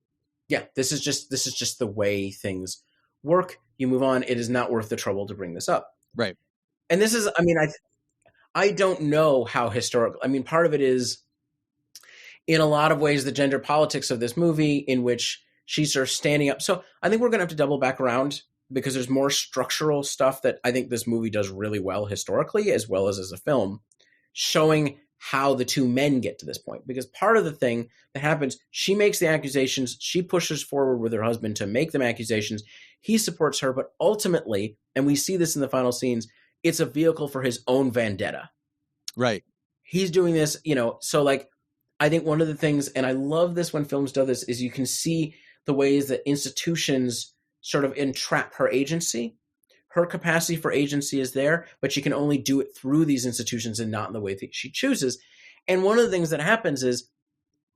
Yeah, this is just the way things work. You move on. It is not worth the trouble to bring this up. Right. And this is, I mean, I don't know how historical. I mean, part of it is, in a lot of ways, the gender politics of this movie, in which she's sort of standing up. So I think we're going to have to double back around, because there's more structural stuff that I think this movie does really well historically, as well as a film, showing how the two men get to this point. Because part of the thing that happens, she makes the accusations, she pushes forward with her husband to make them accusations. He supports her, but ultimately, and we see this in the final scenes, it's a vehicle for his own vendetta. Right. He's doing this, so like, I think one of the things, and I love this when films do this, is you can see the ways that institutions sort of entrap her agency. Her capacity for agency is there, but she can only do it through these institutions and not in the way that she chooses. And one of the things that happens is,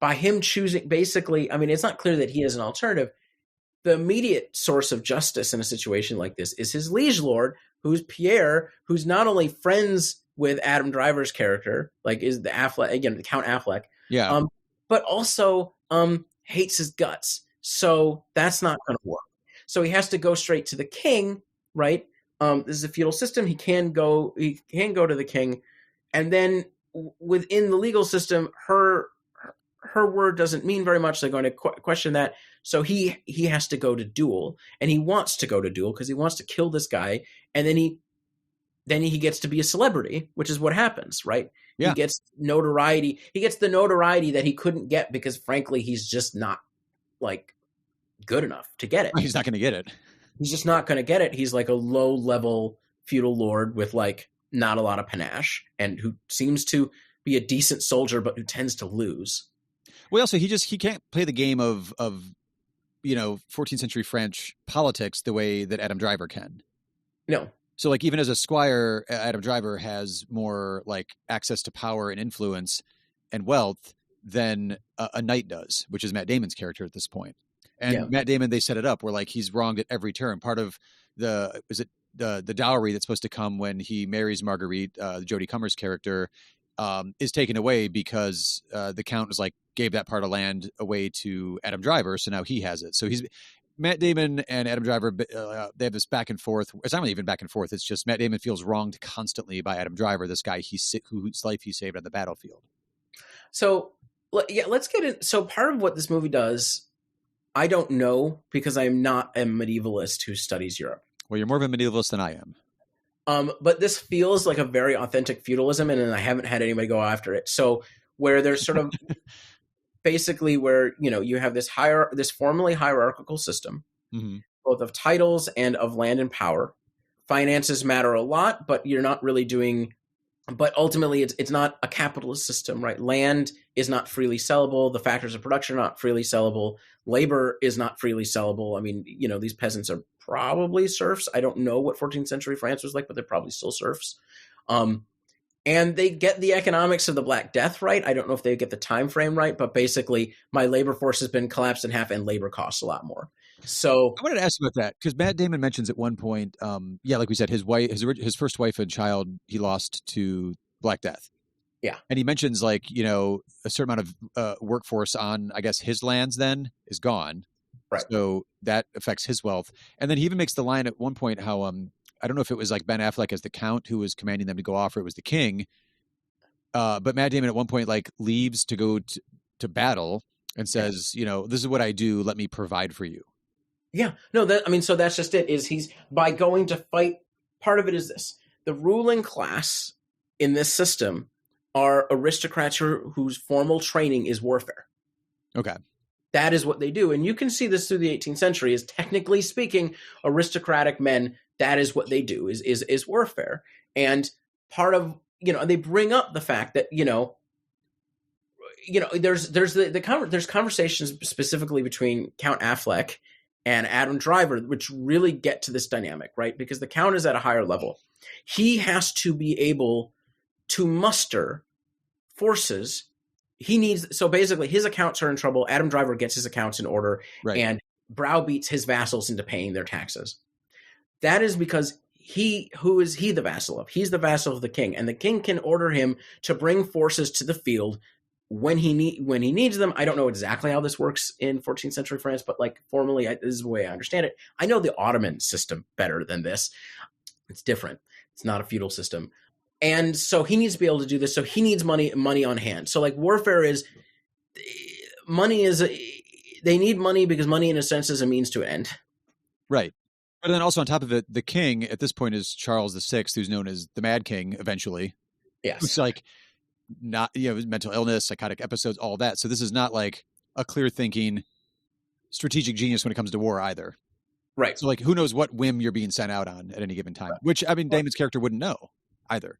by him choosing, basically, I mean, it's not clear that he has an alternative. The immediate source of justice in a situation like this is his liege lord, who's Pierre, who's not only friends with Adam Driver's character, like is the Affleck, again, the Count Affleck, but also hates his guts. So that's not going to work. So he has to go straight to the king, right? This is a feudal system. He can go to the king, and then within the legal system, her word doesn't mean very much. They're going to question that. So he has to go to duel, and he wants to go to duel because he wants to kill this guy, and then he gets to be a celebrity, which is what happens, right? Yeah. He gets notoriety. He gets the notoriety that he couldn't get because, frankly, he's just not like good enough to get it. He's not going to get it. He's just not going to get it. He's like a low-level feudal lord with like not a lot of panache, and who seems to be a decent soldier, but who tends to lose. Well, also he can't play the game of 14th century French politics the way that Adam Driver can. No. So like even as a squire, Adam Driver has more like access to power and influence and wealth than a knight does, which is Matt Damon's character at this point. And Matt Damon, they set it up where like he's wronged at every turn. Part of the dowry that's supposed to come when he marries Marguerite, Jodie Comer's character, is taken away because the Count was like gave that part of land away to Adam Driver, so now he has it. So Matt Damon and Adam Driver, they have this back and forth. It's not even back and forth. It's just Matt Damon feels wronged constantly by Adam Driver, this guy whose life he saved on the battlefield. So, yeah, let's get in. So part of what this movie does, I don't know, because I'm not a medievalist who studies Europe. Well, you're more of a medievalist than I am. But this feels like a very authentic feudalism, and I haven't had anybody go after it. So where there's sort of basically where, you have this formally hierarchical system, both of titles and of land and power. Finances matter a lot, but you're not really doing. But ultimately, it's not a capitalist system, right? Land is not freely sellable. The factors of production are not freely sellable. Labor is not freely sellable. I mean, these peasants are probably serfs. I don't know what 14th century France was like, but they're probably still serfs. And they get the economics of the Black Death right. I don't know if they get the time frame right, but basically, my labor force has been collapsed in half, and labor costs a lot more. So I wanted to ask you about that because Matt Damon mentions at one point, like we said, his first wife and child he lost to Black Death. Yeah, and he mentions a certain amount of workforce on, I guess, his lands then is gone, right? So that affects his wealth. And then he even makes the line at one point how I don't know if it was like Ben Affleck as the Count who was commanding them to go off, or it was the King. But Matt Damon at one point leaves to go to battle and says, this is what I do. Let me provide for you. Yeah, no, so that's just it, is he's, by going to fight, part of it is this. The ruling class in this system are aristocrats whose formal training is warfare. Okay. That is what they do. And you can see this through the 18th century, is technically speaking, aristocratic men, that is what they do, is warfare. And part of, they bring up the fact that, there's conversations specifically between Count Affleck and Adam Driver, which really get to this dynamic, right? Because the Count is at a higher level. He has to be able to muster forces. So basically his accounts are in trouble. Adam Driver gets his accounts in order, right, and browbeats his vassals into paying their taxes. That is because who is he the vassal of? He's the vassal of the king, and the king can order him to bring forces to the field when he needs them. I don't know exactly how this works in 14th century France, but formally, this is the way I understand it. I know the Ottoman system better than this. It's different. It's not a feudal system. And so he needs to be able to do this. So he needs money on hand. So warfare is, they need money because money in a sense is a means to an end. Right. But then also on top of it, the king at this point is Charles VI, who's known as the Mad King eventually. Yes. Who's not, mental illness, psychotic episodes, all that. So this is not a clear thinking strategic genius when it comes to war either. Right. So who knows what whim you're being sent out on at any given time, which Damon's character wouldn't know either.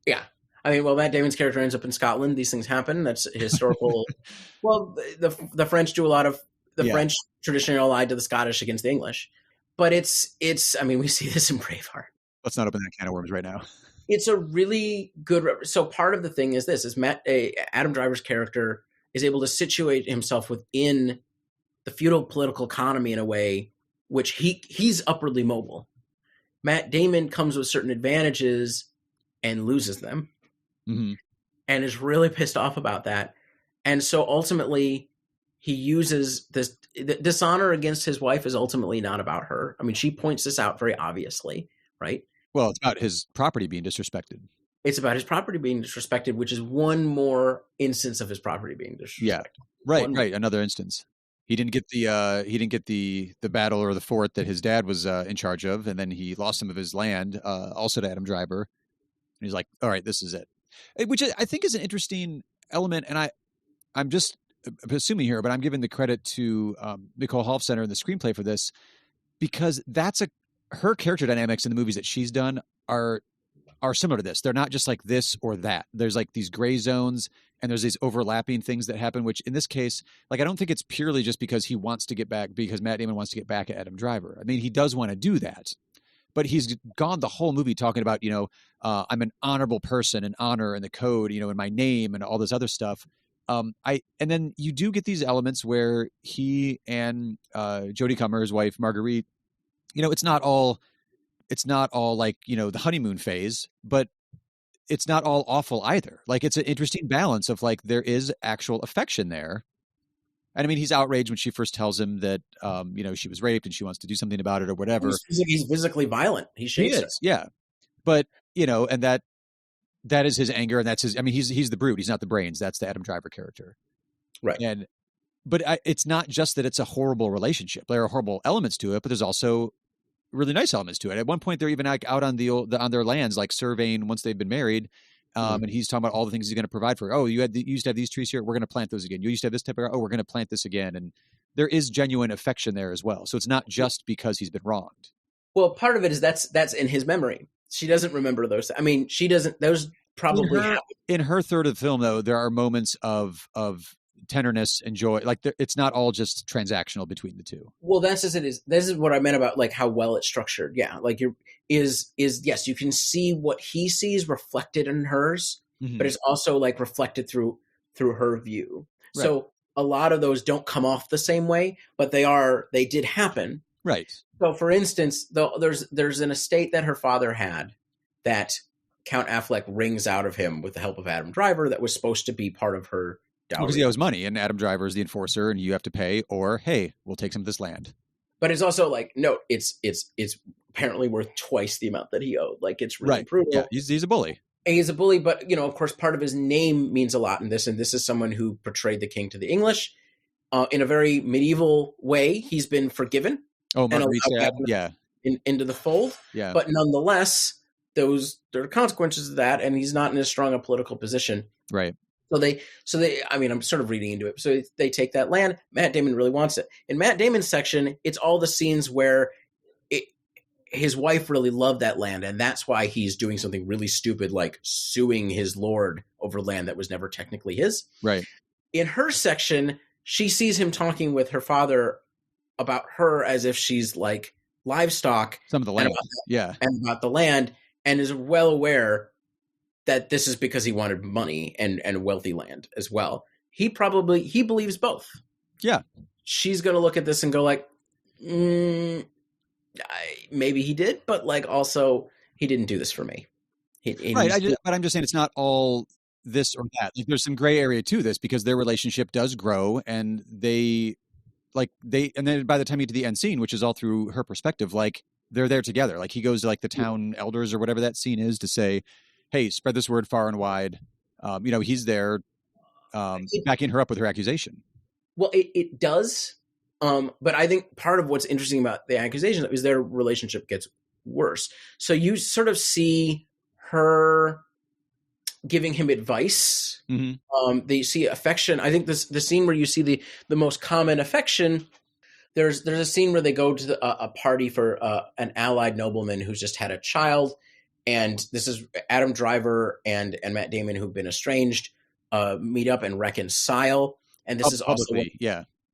Yeah. Matt Damon's character ends up in Scotland. These things happen. That's historical. Well, the French do a lot of, French traditionally allied to the Scottish against the English, but it's, we see this in Braveheart. Let's not open that can of worms right now. It's a really good. So part of the thing is this: Adam Driver's character is able to situate himself within the feudal political economy in a way which he's upwardly mobile. Matt Damon comes with certain advantages and loses them, and is really pissed off about that. And so ultimately, he uses this. The dishonor against his wife is ultimately not about her. She points this out very obviously, right? Well, it's about his property being disrespected. It's about his property being disrespected, which is one more instance of his property being disrespected. Yeah, right. Another instance. He didn't get the battle or the fort that his dad was in charge of, and then he lost some of his land, also to Adam Driver. And he's like, "All right, this is it," which I think is an interesting element. And I'm just assuming here, but I'm giving the credit to Nicole Halfcenter in the screenplay for this, because her character dynamics in the movies that she's done are similar to this. They're not just like this or that. There's these gray zones, and there's these overlapping things that happen, which in this case, I don't think it's purely just because he wants to get back, because Matt Damon wants to get back at Adam Driver. He does want to do that, but he's gone the whole movie talking about, I'm an honorable person and honor and the code, and my name and all this other stuff. And then you do get these elements where he and Jodie Comer, his wife, Marguerite, it's not all the honeymoon phase, but it's not all awful either. It's an interesting balance of there is actual affection there, And I mean, he's outraged when she first tells him that, she was raped and she wants to do something about it or whatever. He's physically violent. He shakes her. Yeah. But, and that is his anger. And that's his, I mean, he's the brute. He's not the brains. That's the Adam Driver character. Right. But it's not just that it's a horrible relationship. There are horrible elements to it, but there's also really nice elements to it. At one point, they're even like out on on their lands, like surveying once they've been married. And he's talking about all the things he's going to provide for her. Oh, you used to have these trees here. We're going to plant those again. You used to have this type of, we're going to plant this again. And there is genuine affection there as well. So it's not just because he's been wronged. Well, part of it is that's in his memory. She doesn't remember those. I mean, she doesn't, those probably happen. In her third of the film, though, there are moments of tenderness and joy. Like it's not all just transactional between the two. Well, that's just it is. This is what I meant about like how well it's structured. Yeah. Like yes, you can see what he sees reflected in hers, but it's also like reflected through her view. Right. So a lot of those don't come off the same way, but they did happen. Right. So for instance, there's an estate that her father had that Count Affleck wrings out of him with the help of Adam Driver that was supposed to be part of her dowry. Because he owes money and Adam Driver is the enforcer and you have to pay, or, hey, we'll take some of this land. But it's also like, no, it's apparently worth twice the amount that he owed. Like it's really brutal. Yeah, he's a bully. And he's a bully, but of course, part of his name means a lot in this. And this is someone who portrayed the king to the English in a very medieval way. He's been forgiven. Oh, yeah. Into the fold. Yeah. But nonetheless, there are consequences of that, and he's not in as strong a political position. Right. So they, I mean, I'm sort of reading into it. So they take that land. Matt Damon really wants it. In Matt Damon's section, it's all the scenes where his wife really loved that land, and that's why he's doing something really stupid, like suing his lord over land that was never technically his. Right. In her section, she sees him talking with her father about her as if she's like livestock. Some of the land. And about the land, and is well aware that this is because he wanted money and wealthy land as well. He believes both. Yeah. She's going to look at this and go like, maybe he did, but like also he didn't do this for me. Right. But I'm just saying it's not all this or that. Like there's some gray area to this because their relationship does grow and and then by the time you get to the end scene, which is all through her perspective, like they're there together. Like he goes to like the town elders or whatever that scene is to say, hey, spread this word far and wide. He's there backing her up with her accusation. Well, it does. But I think part of what's interesting about the accusation is their relationship gets worse. So you sort of see her giving him advice. Mm-hmm. They see affection. I think the scene where you see the most common affection, there's a scene where they go to a party for an allied nobleman who's just had a child. And this is Adam Driver and Matt Damon, who've been estranged, meet up and reconcile. And this is also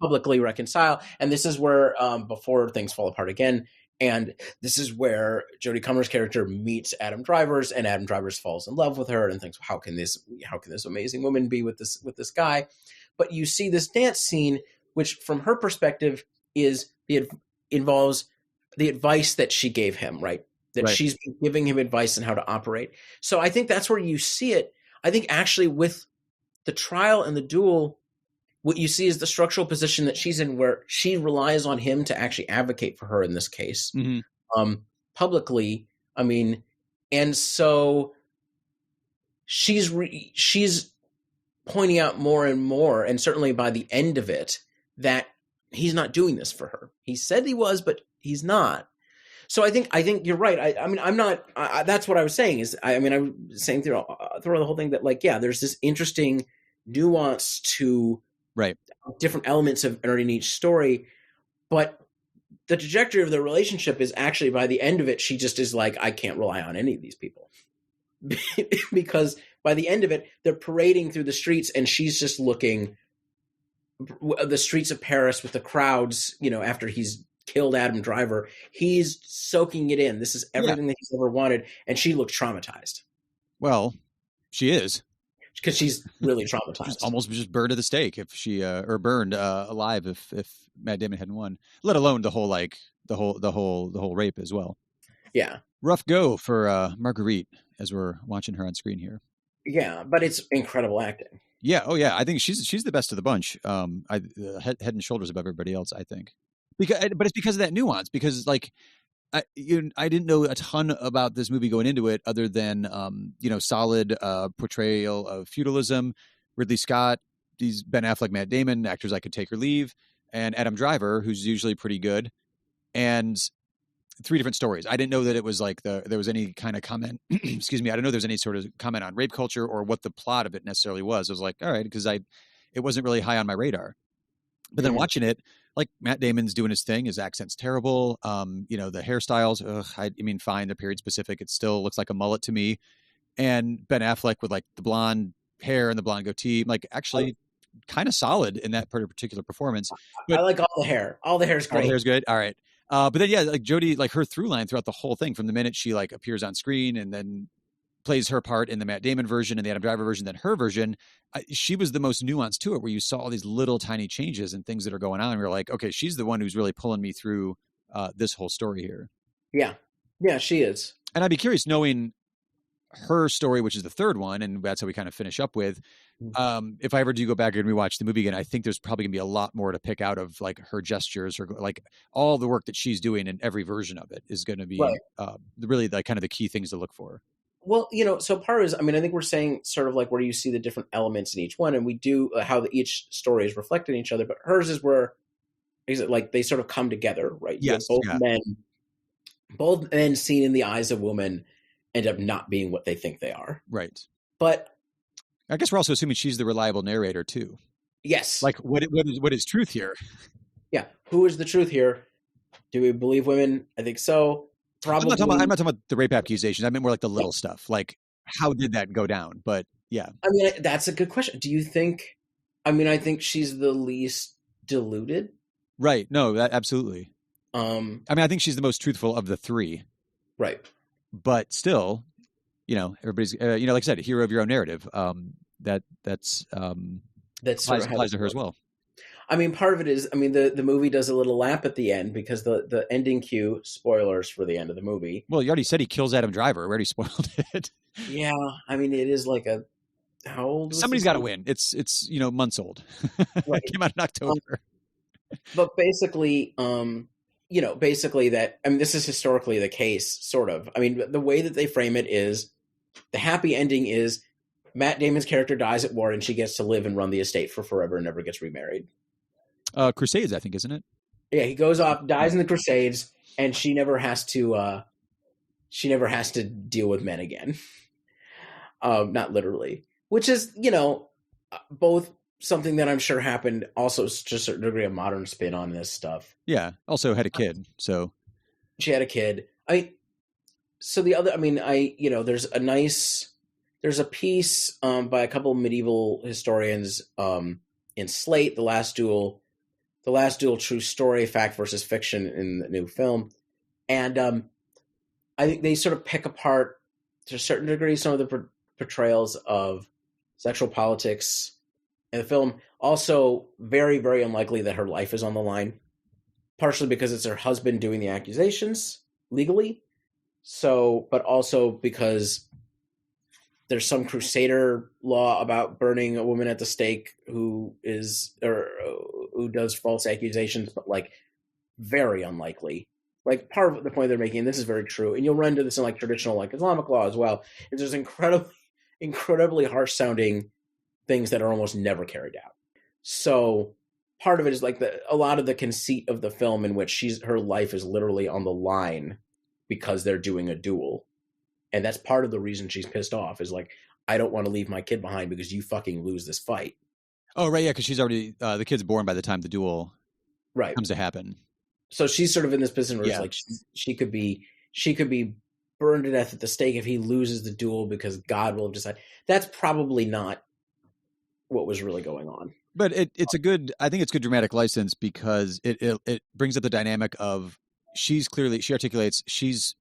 publicly reconcile. And this is where before things fall apart again. And this is where Jodie Comer's character meets Adam Driver's, and Adam Driver's falls in love with her and thinks, how can this amazing woman be with this guy? But you see this dance scene, which from her perspective involves the advice that she gave him, right? That she's been giving him advice on how to operate. So I think that's where you see it. I think actually with the trial and the duel, what you see is the structural position that she's in, where she relies on him to actually advocate for her in this case, publicly. I mean, and so she's pointing out more and more, and certainly by the end of it, that he's not doing this for her. He said he was, but he's not. So I think you're right. I mean, I'm not. That's what I was saying. I was saying through the whole thing that there's this interesting nuance to different elements of in each story, but the trajectory of the relationship is actually by the end of it, she just is like, I can't rely on any of these people, because by the end of it, they're parading through the streets, and she's just looking the streets of Paris with the crowds. After he's killed Adam Driver, he's soaking it in. This is everything that he's ever wanted, and she looks traumatized. Well, she is, because she's really traumatized. She's almost just burned at the stake if she or burned alive if Matt Damon hadn't won. Let alone the whole rape as well. Yeah, rough go for Marguerite as we're watching her on screen here. Yeah, but it's incredible acting. Yeah. Oh, yeah. I think she's the best of the bunch. Head and shoulders above everybody else, I think. But it's because of that nuance. Because like, I didn't know a ton about this movie going into it, other than solid portrayal of feudalism, Ridley Scott, these Ben Affleck, Matt Damon, actors I could take or leave, and Adam Driver, who's usually pretty good, and 3 different stories. I didn't know that it was like there was any kind of comment. Excuse me. I didn't know there was any sort of comment on rape culture or what the plot of it necessarily was. I was like, all right, because it wasn't really high on my radar. But then watching it, like Matt Damon's doing his thing, his accent's terrible. The hairstyles, fine, they're period specific. It still looks like a mullet to me. And Ben Affleck with like the blonde hair and the blonde goatee, like actually kind of solid in that particular performance. But I like all the hair. All the hair's great. All the hair's good. All right. But then, yeah, like Jodie, like her through line throughout the whole thing, from the minute she like appears on screen and then plays her part in the Matt Damon version and the Adam Driver version, then her version, she was the most nuanced to it, where you saw all these little tiny changes and things that are going on. And you're like, okay, she's the one who's really pulling me through this whole story here. Yeah. Yeah, she is. And I'd be curious, knowing her story, which is the third one, and that's how we kind of finish up with. If I ever do go back and rewatch the movie again, I think there's probably gonna be a lot more to pick out of like her gestures, or like all the work that she's doing in every version of it is going to be really the kind of the key things to look for. Well, so part is, I think we're saying sort of like where you see the different elements in each one, and we do how each story is reflected in each other, but hers is where is it like they sort of come together, right? Yes, both men seen in the eyes of women end up not being what they think they are. Right. But I guess we're also assuming she's the reliable narrator too. Yes. Like what is truth here? Yeah. Who is the truth here? Do we believe women? I think so. Probably. I'm not talking about the rape accusations. I meant more like the little stuff. Like how did that go down? But yeah. That's a good question. Do you think, I think she's the least deluded. Right. No, absolutely. I think she's the most truthful of the 3. Right. But still, everybody's, like I said, a hero of your own narrative. That's applies to her as well. Part of it is, the movie does a little lap at the end because the ending cue, spoilers for the end of the movie. Well, you already said he kills Adam Driver. We already spoiled it. Yeah. It is like how old? Somebody's got to win. It's months old. Right. It came out in October. But basically, basically that, this is historically the case, sort of. The way that they frame it is the happy ending is Matt Damon's character dies at war and she gets to live and run the estate for forever and never gets remarried. Crusades, I think, isn't it? Yeah, he goes off, dies in the Crusades, and she never has to deal with men again. Not literally, which is, both something that I'm sure happened, also to a certain degree, a modern spin on this stuff. Yeah. Also had a kid. So she had a kid. So the other, there's a piece by a couple of medieval historians in Slate, The Last Duel, True Story, Fact versus Fiction in the new film. And I think they sort of pick apart, to a certain degree, some of the portrayals of sexual politics in the film. Also, very, very unlikely that her life is on the line, partially because it's her husband doing the accusations legally. So, but also because there's some crusader law about burning a woman at the stake who does false accusations, but like very unlikely. Like part of the point they're making, and this is very true, and you'll run into this in like traditional like Islamic law as well, is there's incredibly harsh sounding things that are almost never carried out. So part of it is like a lot of the conceit of the film in which her life is literally on the line because they're doing a duel. And that's part of the reason she's pissed off, is like, I don't want to leave my kid behind because you fucking lose this fight. Oh, right. Yeah. Cause she's already, the kid's born by the time the duel comes to happen. So she's sort of in this position where it's like, she could be burned to death at the stake if he loses the duel because God will have decided. That's probably not what was really going on. But it's I think it's good dramatic license because it brings up the dynamic of she articulates she's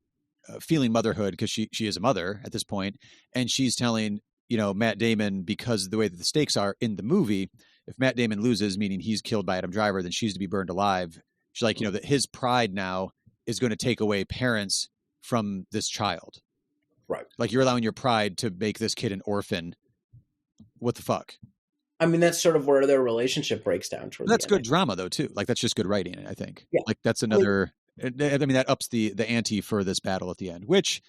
feeling motherhood because she is a mother at this point, and she's telling Matt Damon, because of the way that the stakes are in the movie, if Matt Damon loses, meaning he's killed by Adam Driver, then she's to be burned alive. She's like, that his pride now is going to take away parents from this child. Right. Like, you're allowing your pride to make this kid an orphan. What the fuck? I mean, that's sort of where their relationship breaks down. That's good drama, though, too. Like, that's just good writing, I think. Yeah. Like, that's another... I mean, that ups the ante for this battle at the end, which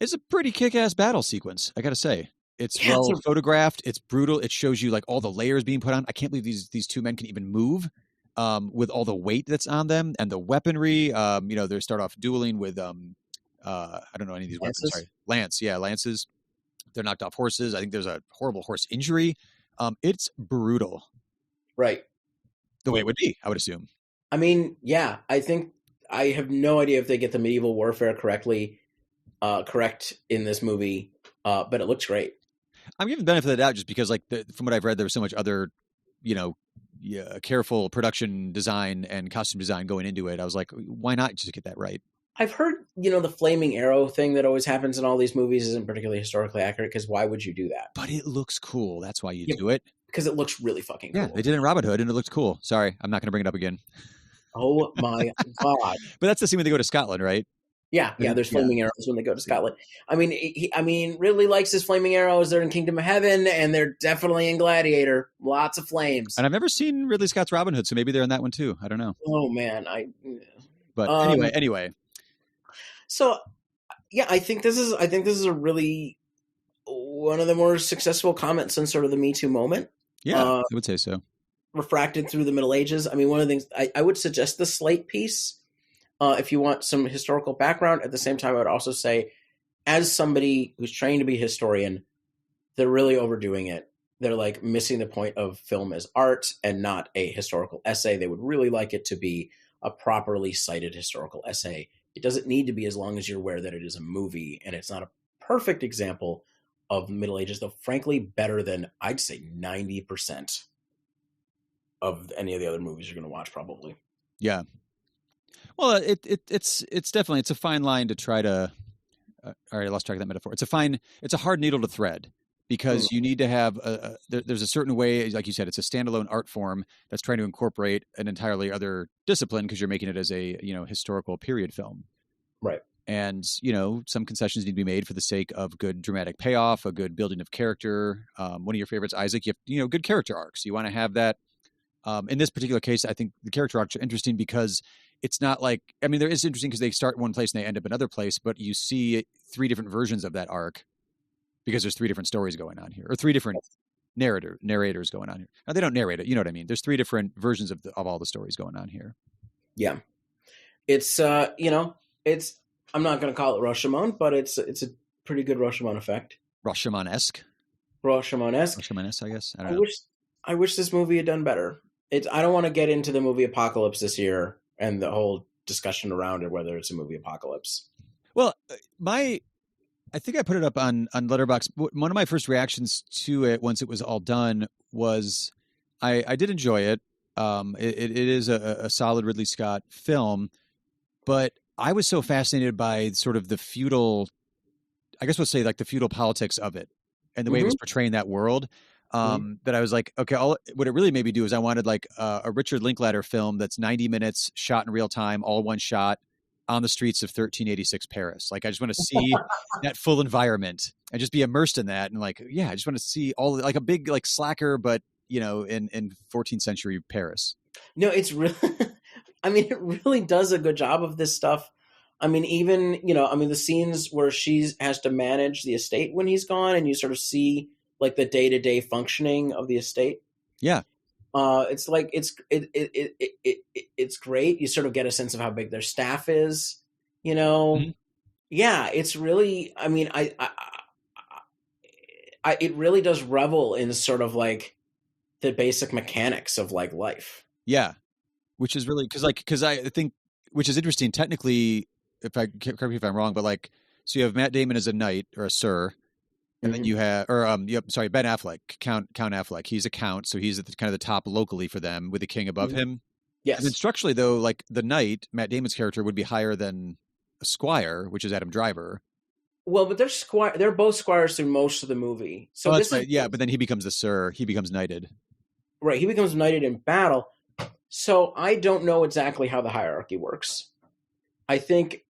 is a pretty kick-ass battle sequence, I gotta say. It's photographed. It's brutal. It shows you, like, all the layers being put on. I can't believe these two men can even move with all the weight that's on them and the weaponry. They start off dueling with, I don't know any of these weapons. Sorry. Lances. They're knocked off horses. I think there's a horrible horse injury. It's brutal. Right. The way it would be, I would assume. I mean, yeah, I think I have no idea if they get the medieval warfare correct in this movie, but it looks great. I'm giving the benefit of the doubt just because, like, from what I've read, there was so much other, careful production design and costume design going into it. I was like, why not just get that right? I've heard, the flaming arrow thing that always happens in all these movies isn't particularly historically accurate, because why would you do that? But it looks cool. That's why you do it. Because it looks really fucking cool. Yeah, they did it in Robin Hood, and it looked cool. Sorry, I'm not going to bring it up again. Oh my God. But that's the scene when they go to Scotland, right? Yeah, there's flaming arrows when they go to Scotland. I mean, Ridley likes his flaming arrows. They're in Kingdom of Heaven, and they're definitely in Gladiator. Lots of flames. And I've never seen Ridley Scott's Robin Hood, so maybe they're in that one too. I don't know. Oh man, But anyway. So, yeah, I think this is a really one of the more successful comments in sort of the Me Too moment. Yeah, I would say so. Refracted through the Middle Ages. I mean, one of the things I would suggest the Slate piece. If you want some historical background, at the same time, I would also say, as somebody who's trained to be a historian, they're really overdoing it. They're like missing the point of film as art and not a historical essay. They would really like it to be a properly cited historical essay. It doesn't need to be, as long as you're aware that it is a movie, and it's not a perfect example of the Middle Ages, though frankly better than, I'd say, 90% of any of the other movies you're going to watch, probably. Yeah. Well, it's definitely, it's a fine line to try to. All right, I lost track of that metaphor. It's a hard needle to thread, because you need to have there's a certain way, like you said, it's a standalone art form that's trying to incorporate an entirely other discipline, because you're making it as a historical period film, right? And some concessions need to be made for the sake of good dramatic payoff, a good building of character. One of your favorites, Isaac, you have good character arcs. You want to have that. In this particular case, I think the character arcs are interesting because it's not like, I mean, there is interesting because they start one place and they end up another place, but you see 3 different versions of that arc because there's 3 different stories going on here, or 3 different narrators going on here. Now, they don't narrate it, you know what I mean? There's 3 different versions of all the stories going on here. Yeah. It's, I'm not going to call it Rashomon, but it's a pretty good Rashomon effect. Rashomon-esque, I guess. I don't know. I wish this movie had done better. I don't want to get into the movie apocalypse this year and the whole discussion around it, whether it's a movie apocalypse. Well, I think I put it up on Letterboxd. One of my first reactions to it, once it was all done, was I did enjoy it. It is a solid Ridley Scott film, but I was so fascinated by sort of the feudal, I guess we'll say, like the feudal politics of it and the way it was portraying that world. That I was like, okay, what it really made me do is I wanted like a Richard Linklater film that's 90 minutes shot in real time, all one shot on the streets of 1386 Paris. Like, I just want to see that full environment and just be immersed in that. And like, yeah, I just want to see like a big, like Slacker, but in 14th century Paris. No, it's really, I mean, it really does a good job of this stuff. I mean, even, the scenes where she has to manage the estate when he's gone, and you sort of see like the day-to-day functioning of the estate. Yeah. It's like, it's great. You sort of get a sense of how big their staff is, Yeah, it's really, I mean, it really does revel in sort of like the basic mechanics of like life. Yeah. Which is really, cause I think, which is interesting technically, correct me if I'm wrong, but like, so you have Matt Damon as a knight or a sir. And then you have, Ben Affleck, Count Affleck. He's a count, so he's at kind of the top locally for them, with the king above him. Yes. And then structurally, though, like the knight, Matt Damon's character, would be higher than a squire, which is Adam Driver. Well, but they're both squires through most of the movie. So that's right. Yeah, but then he becomes the sir. He becomes knighted. Right. He becomes knighted in battle. So I don't know exactly how the hierarchy works. I think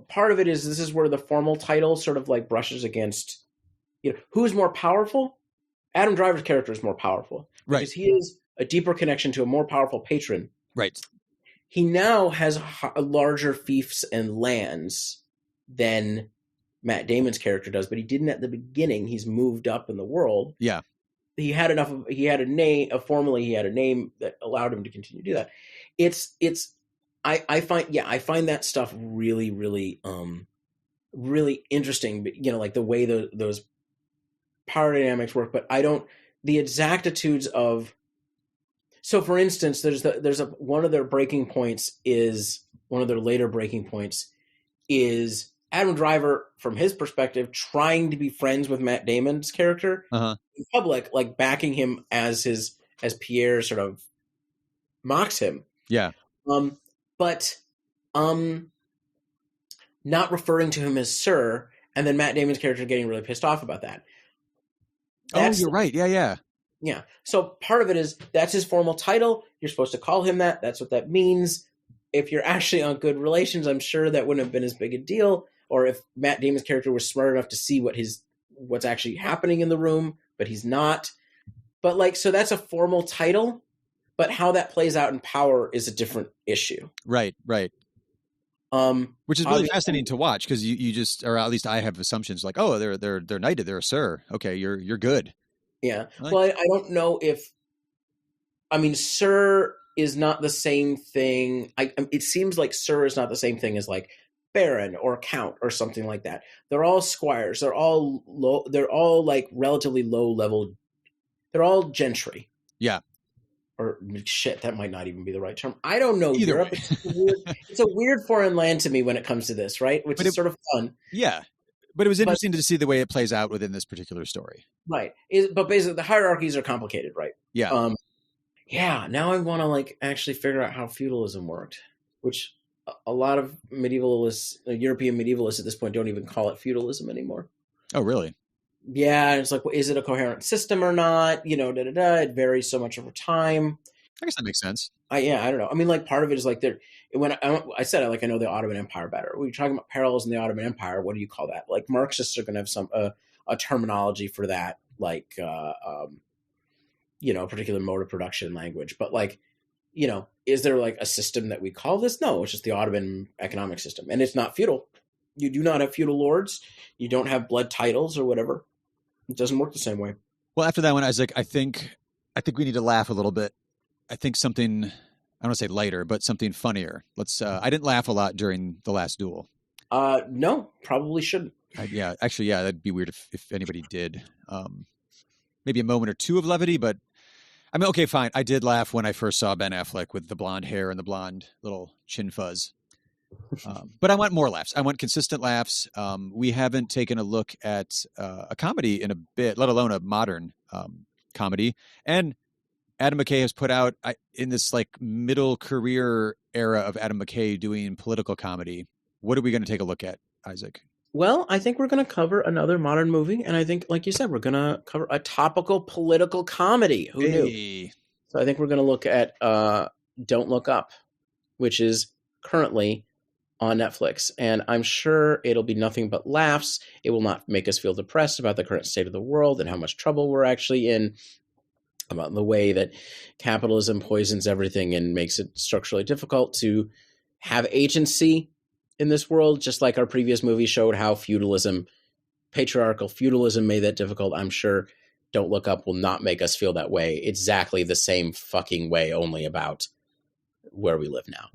part of it is, this is where the formal title sort of like brushes against, who's more powerful Adam Driver's character is more powerful. Right. Because he is a deeper connection to a more powerful patron. Right. He now has larger fiefs and lands than Matt Damon's character does, but he didn't at the beginning. He's moved up in the world. Yeah. He had enough of, he had a name, formally he had a name that allowed him to continue to do that. I find that stuff really, really, really interesting, you know, like the way those power dynamics work, but the exactitudes of, so for instance, one of their later breaking points is Adam Driver, from his perspective, trying to be friends with Matt Damon's character in public, like backing him as Pierre sort of mocks him. Yeah. But not referring to him as Sir, and then Matt Damon's character getting really pissed off about that. You're right. Yeah. Yeah. So part of it is that's his formal title. You're supposed to call him that. That's what that means. If you're actually on good relations, I'm sure that wouldn't have been as big a deal. Or if Matt Damon's character was smart enough to see what's actually happening in the room, but he's not. But like, so that's a formal title, but how that plays out in power is a different issue. Right. Which is really fascinating to watch, because you just, or at least I have assumptions like, oh, they're knighted, they're a Sir. Okay, you're good. Yeah. Well, I don't know if, I mean, Sir is not the same thing. It seems like Sir is not the same thing as like Baron or Count or something like that. They're all squires. They're all low. They're all like relatively low level. They're all gentry. Yeah. Or shit, that might not even be the right term. I don't know. Either Europe. It's a weird foreign land to me when it comes to this, right? Which is sort of fun. Yeah. But it was interesting to see the way it plays out within this particular story. Right. But basically the hierarchies are complicated, right? Yeah. Yeah. Now I want to like actually figure out how feudalism worked, which a lot of medievalists, European medievalists at this point don't even call it feudalism anymore. Oh, really? Yeah. It's like, well, is it a coherent system or not? You know, It varies so much over time. I guess that makes sense. I don't know. I mean, like part of it is like when I said I know the Ottoman Empire better. When you're talking about parallels in the Ottoman Empire, what do you call that? Like Marxists are going to have some a terminology for that, like a particular mode of production language. But like, you know, is there like a system that we call this? No, it's just the Ottoman economic system, and it's not feudal. You do not have feudal lords. You don't have blood titles or whatever. It doesn't work the same way. Well, after that one, Isaac, I think we need to laugh a little bit. I think something, I don't want to say lighter, but something funnier. I didn't laugh a lot during The Last Duel. No, probably shouldn't. That'd be weird if anybody did. Maybe a moment or two of levity, but I mean, okay, fine. I did laugh when I first saw Ben Affleck with the blonde hair and the blonde little chin fuzz. But I want more laughs. I want consistent laughs. We haven't taken a look at a comedy in a bit, let alone a modern comedy. And Adam McKay has put out in this like middle career era of Adam McKay doing political comedy. What are we going to take a look at, Isaac? Well, I think we're going to cover another modern movie. And I think, like you said, we're going to cover a topical political comedy. Who knew? So I think we're going to look at Don't Look Up, which is currently on Netflix. And I'm sure it'll be nothing but laughs. It will not make us feel depressed about the current state of the world and how much trouble we're actually in, about the way that capitalism poisons everything and makes it structurally difficult to have agency in this world, just like our previous movie showed how patriarchal feudalism made that difficult. I'm sure Don't Look Up will not make us feel that way exactly the same fucking way, only about where we live now.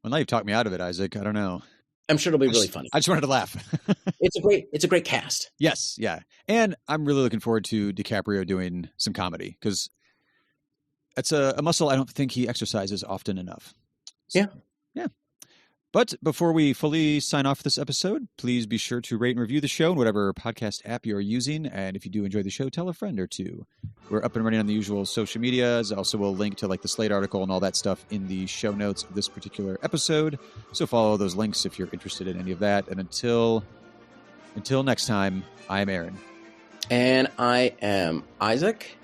Well, now you've talked me out of it, Isaac. I don't know. I'm sure it'll be really funny. I just wanted to laugh. It's a great cast. Yes, yeah. And I'm really looking forward to DiCaprio doing some comedy, because it's a muscle I don't think he exercises often enough. So, yeah. But before we fully sign off this episode, please be sure to rate and review the show in whatever podcast app you're using. And if you do enjoy the show, tell a friend or two. We're up and running on the usual social medias. Also, we'll link to like the Slate article and all that stuff in the show notes of this particular episode. So follow those links if you're interested in any of that. And until next time, I'm Aaron. And I am Isaac.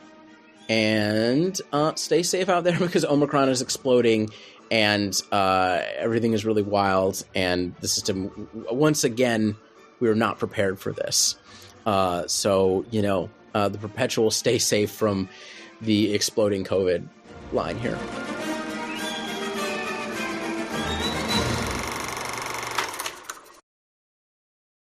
And stay safe out there, because Omicron is exploding. And everything is really wild, and the system, once again, we were not prepared for this. So, the perpetual stay safe from the exploding COVID line here.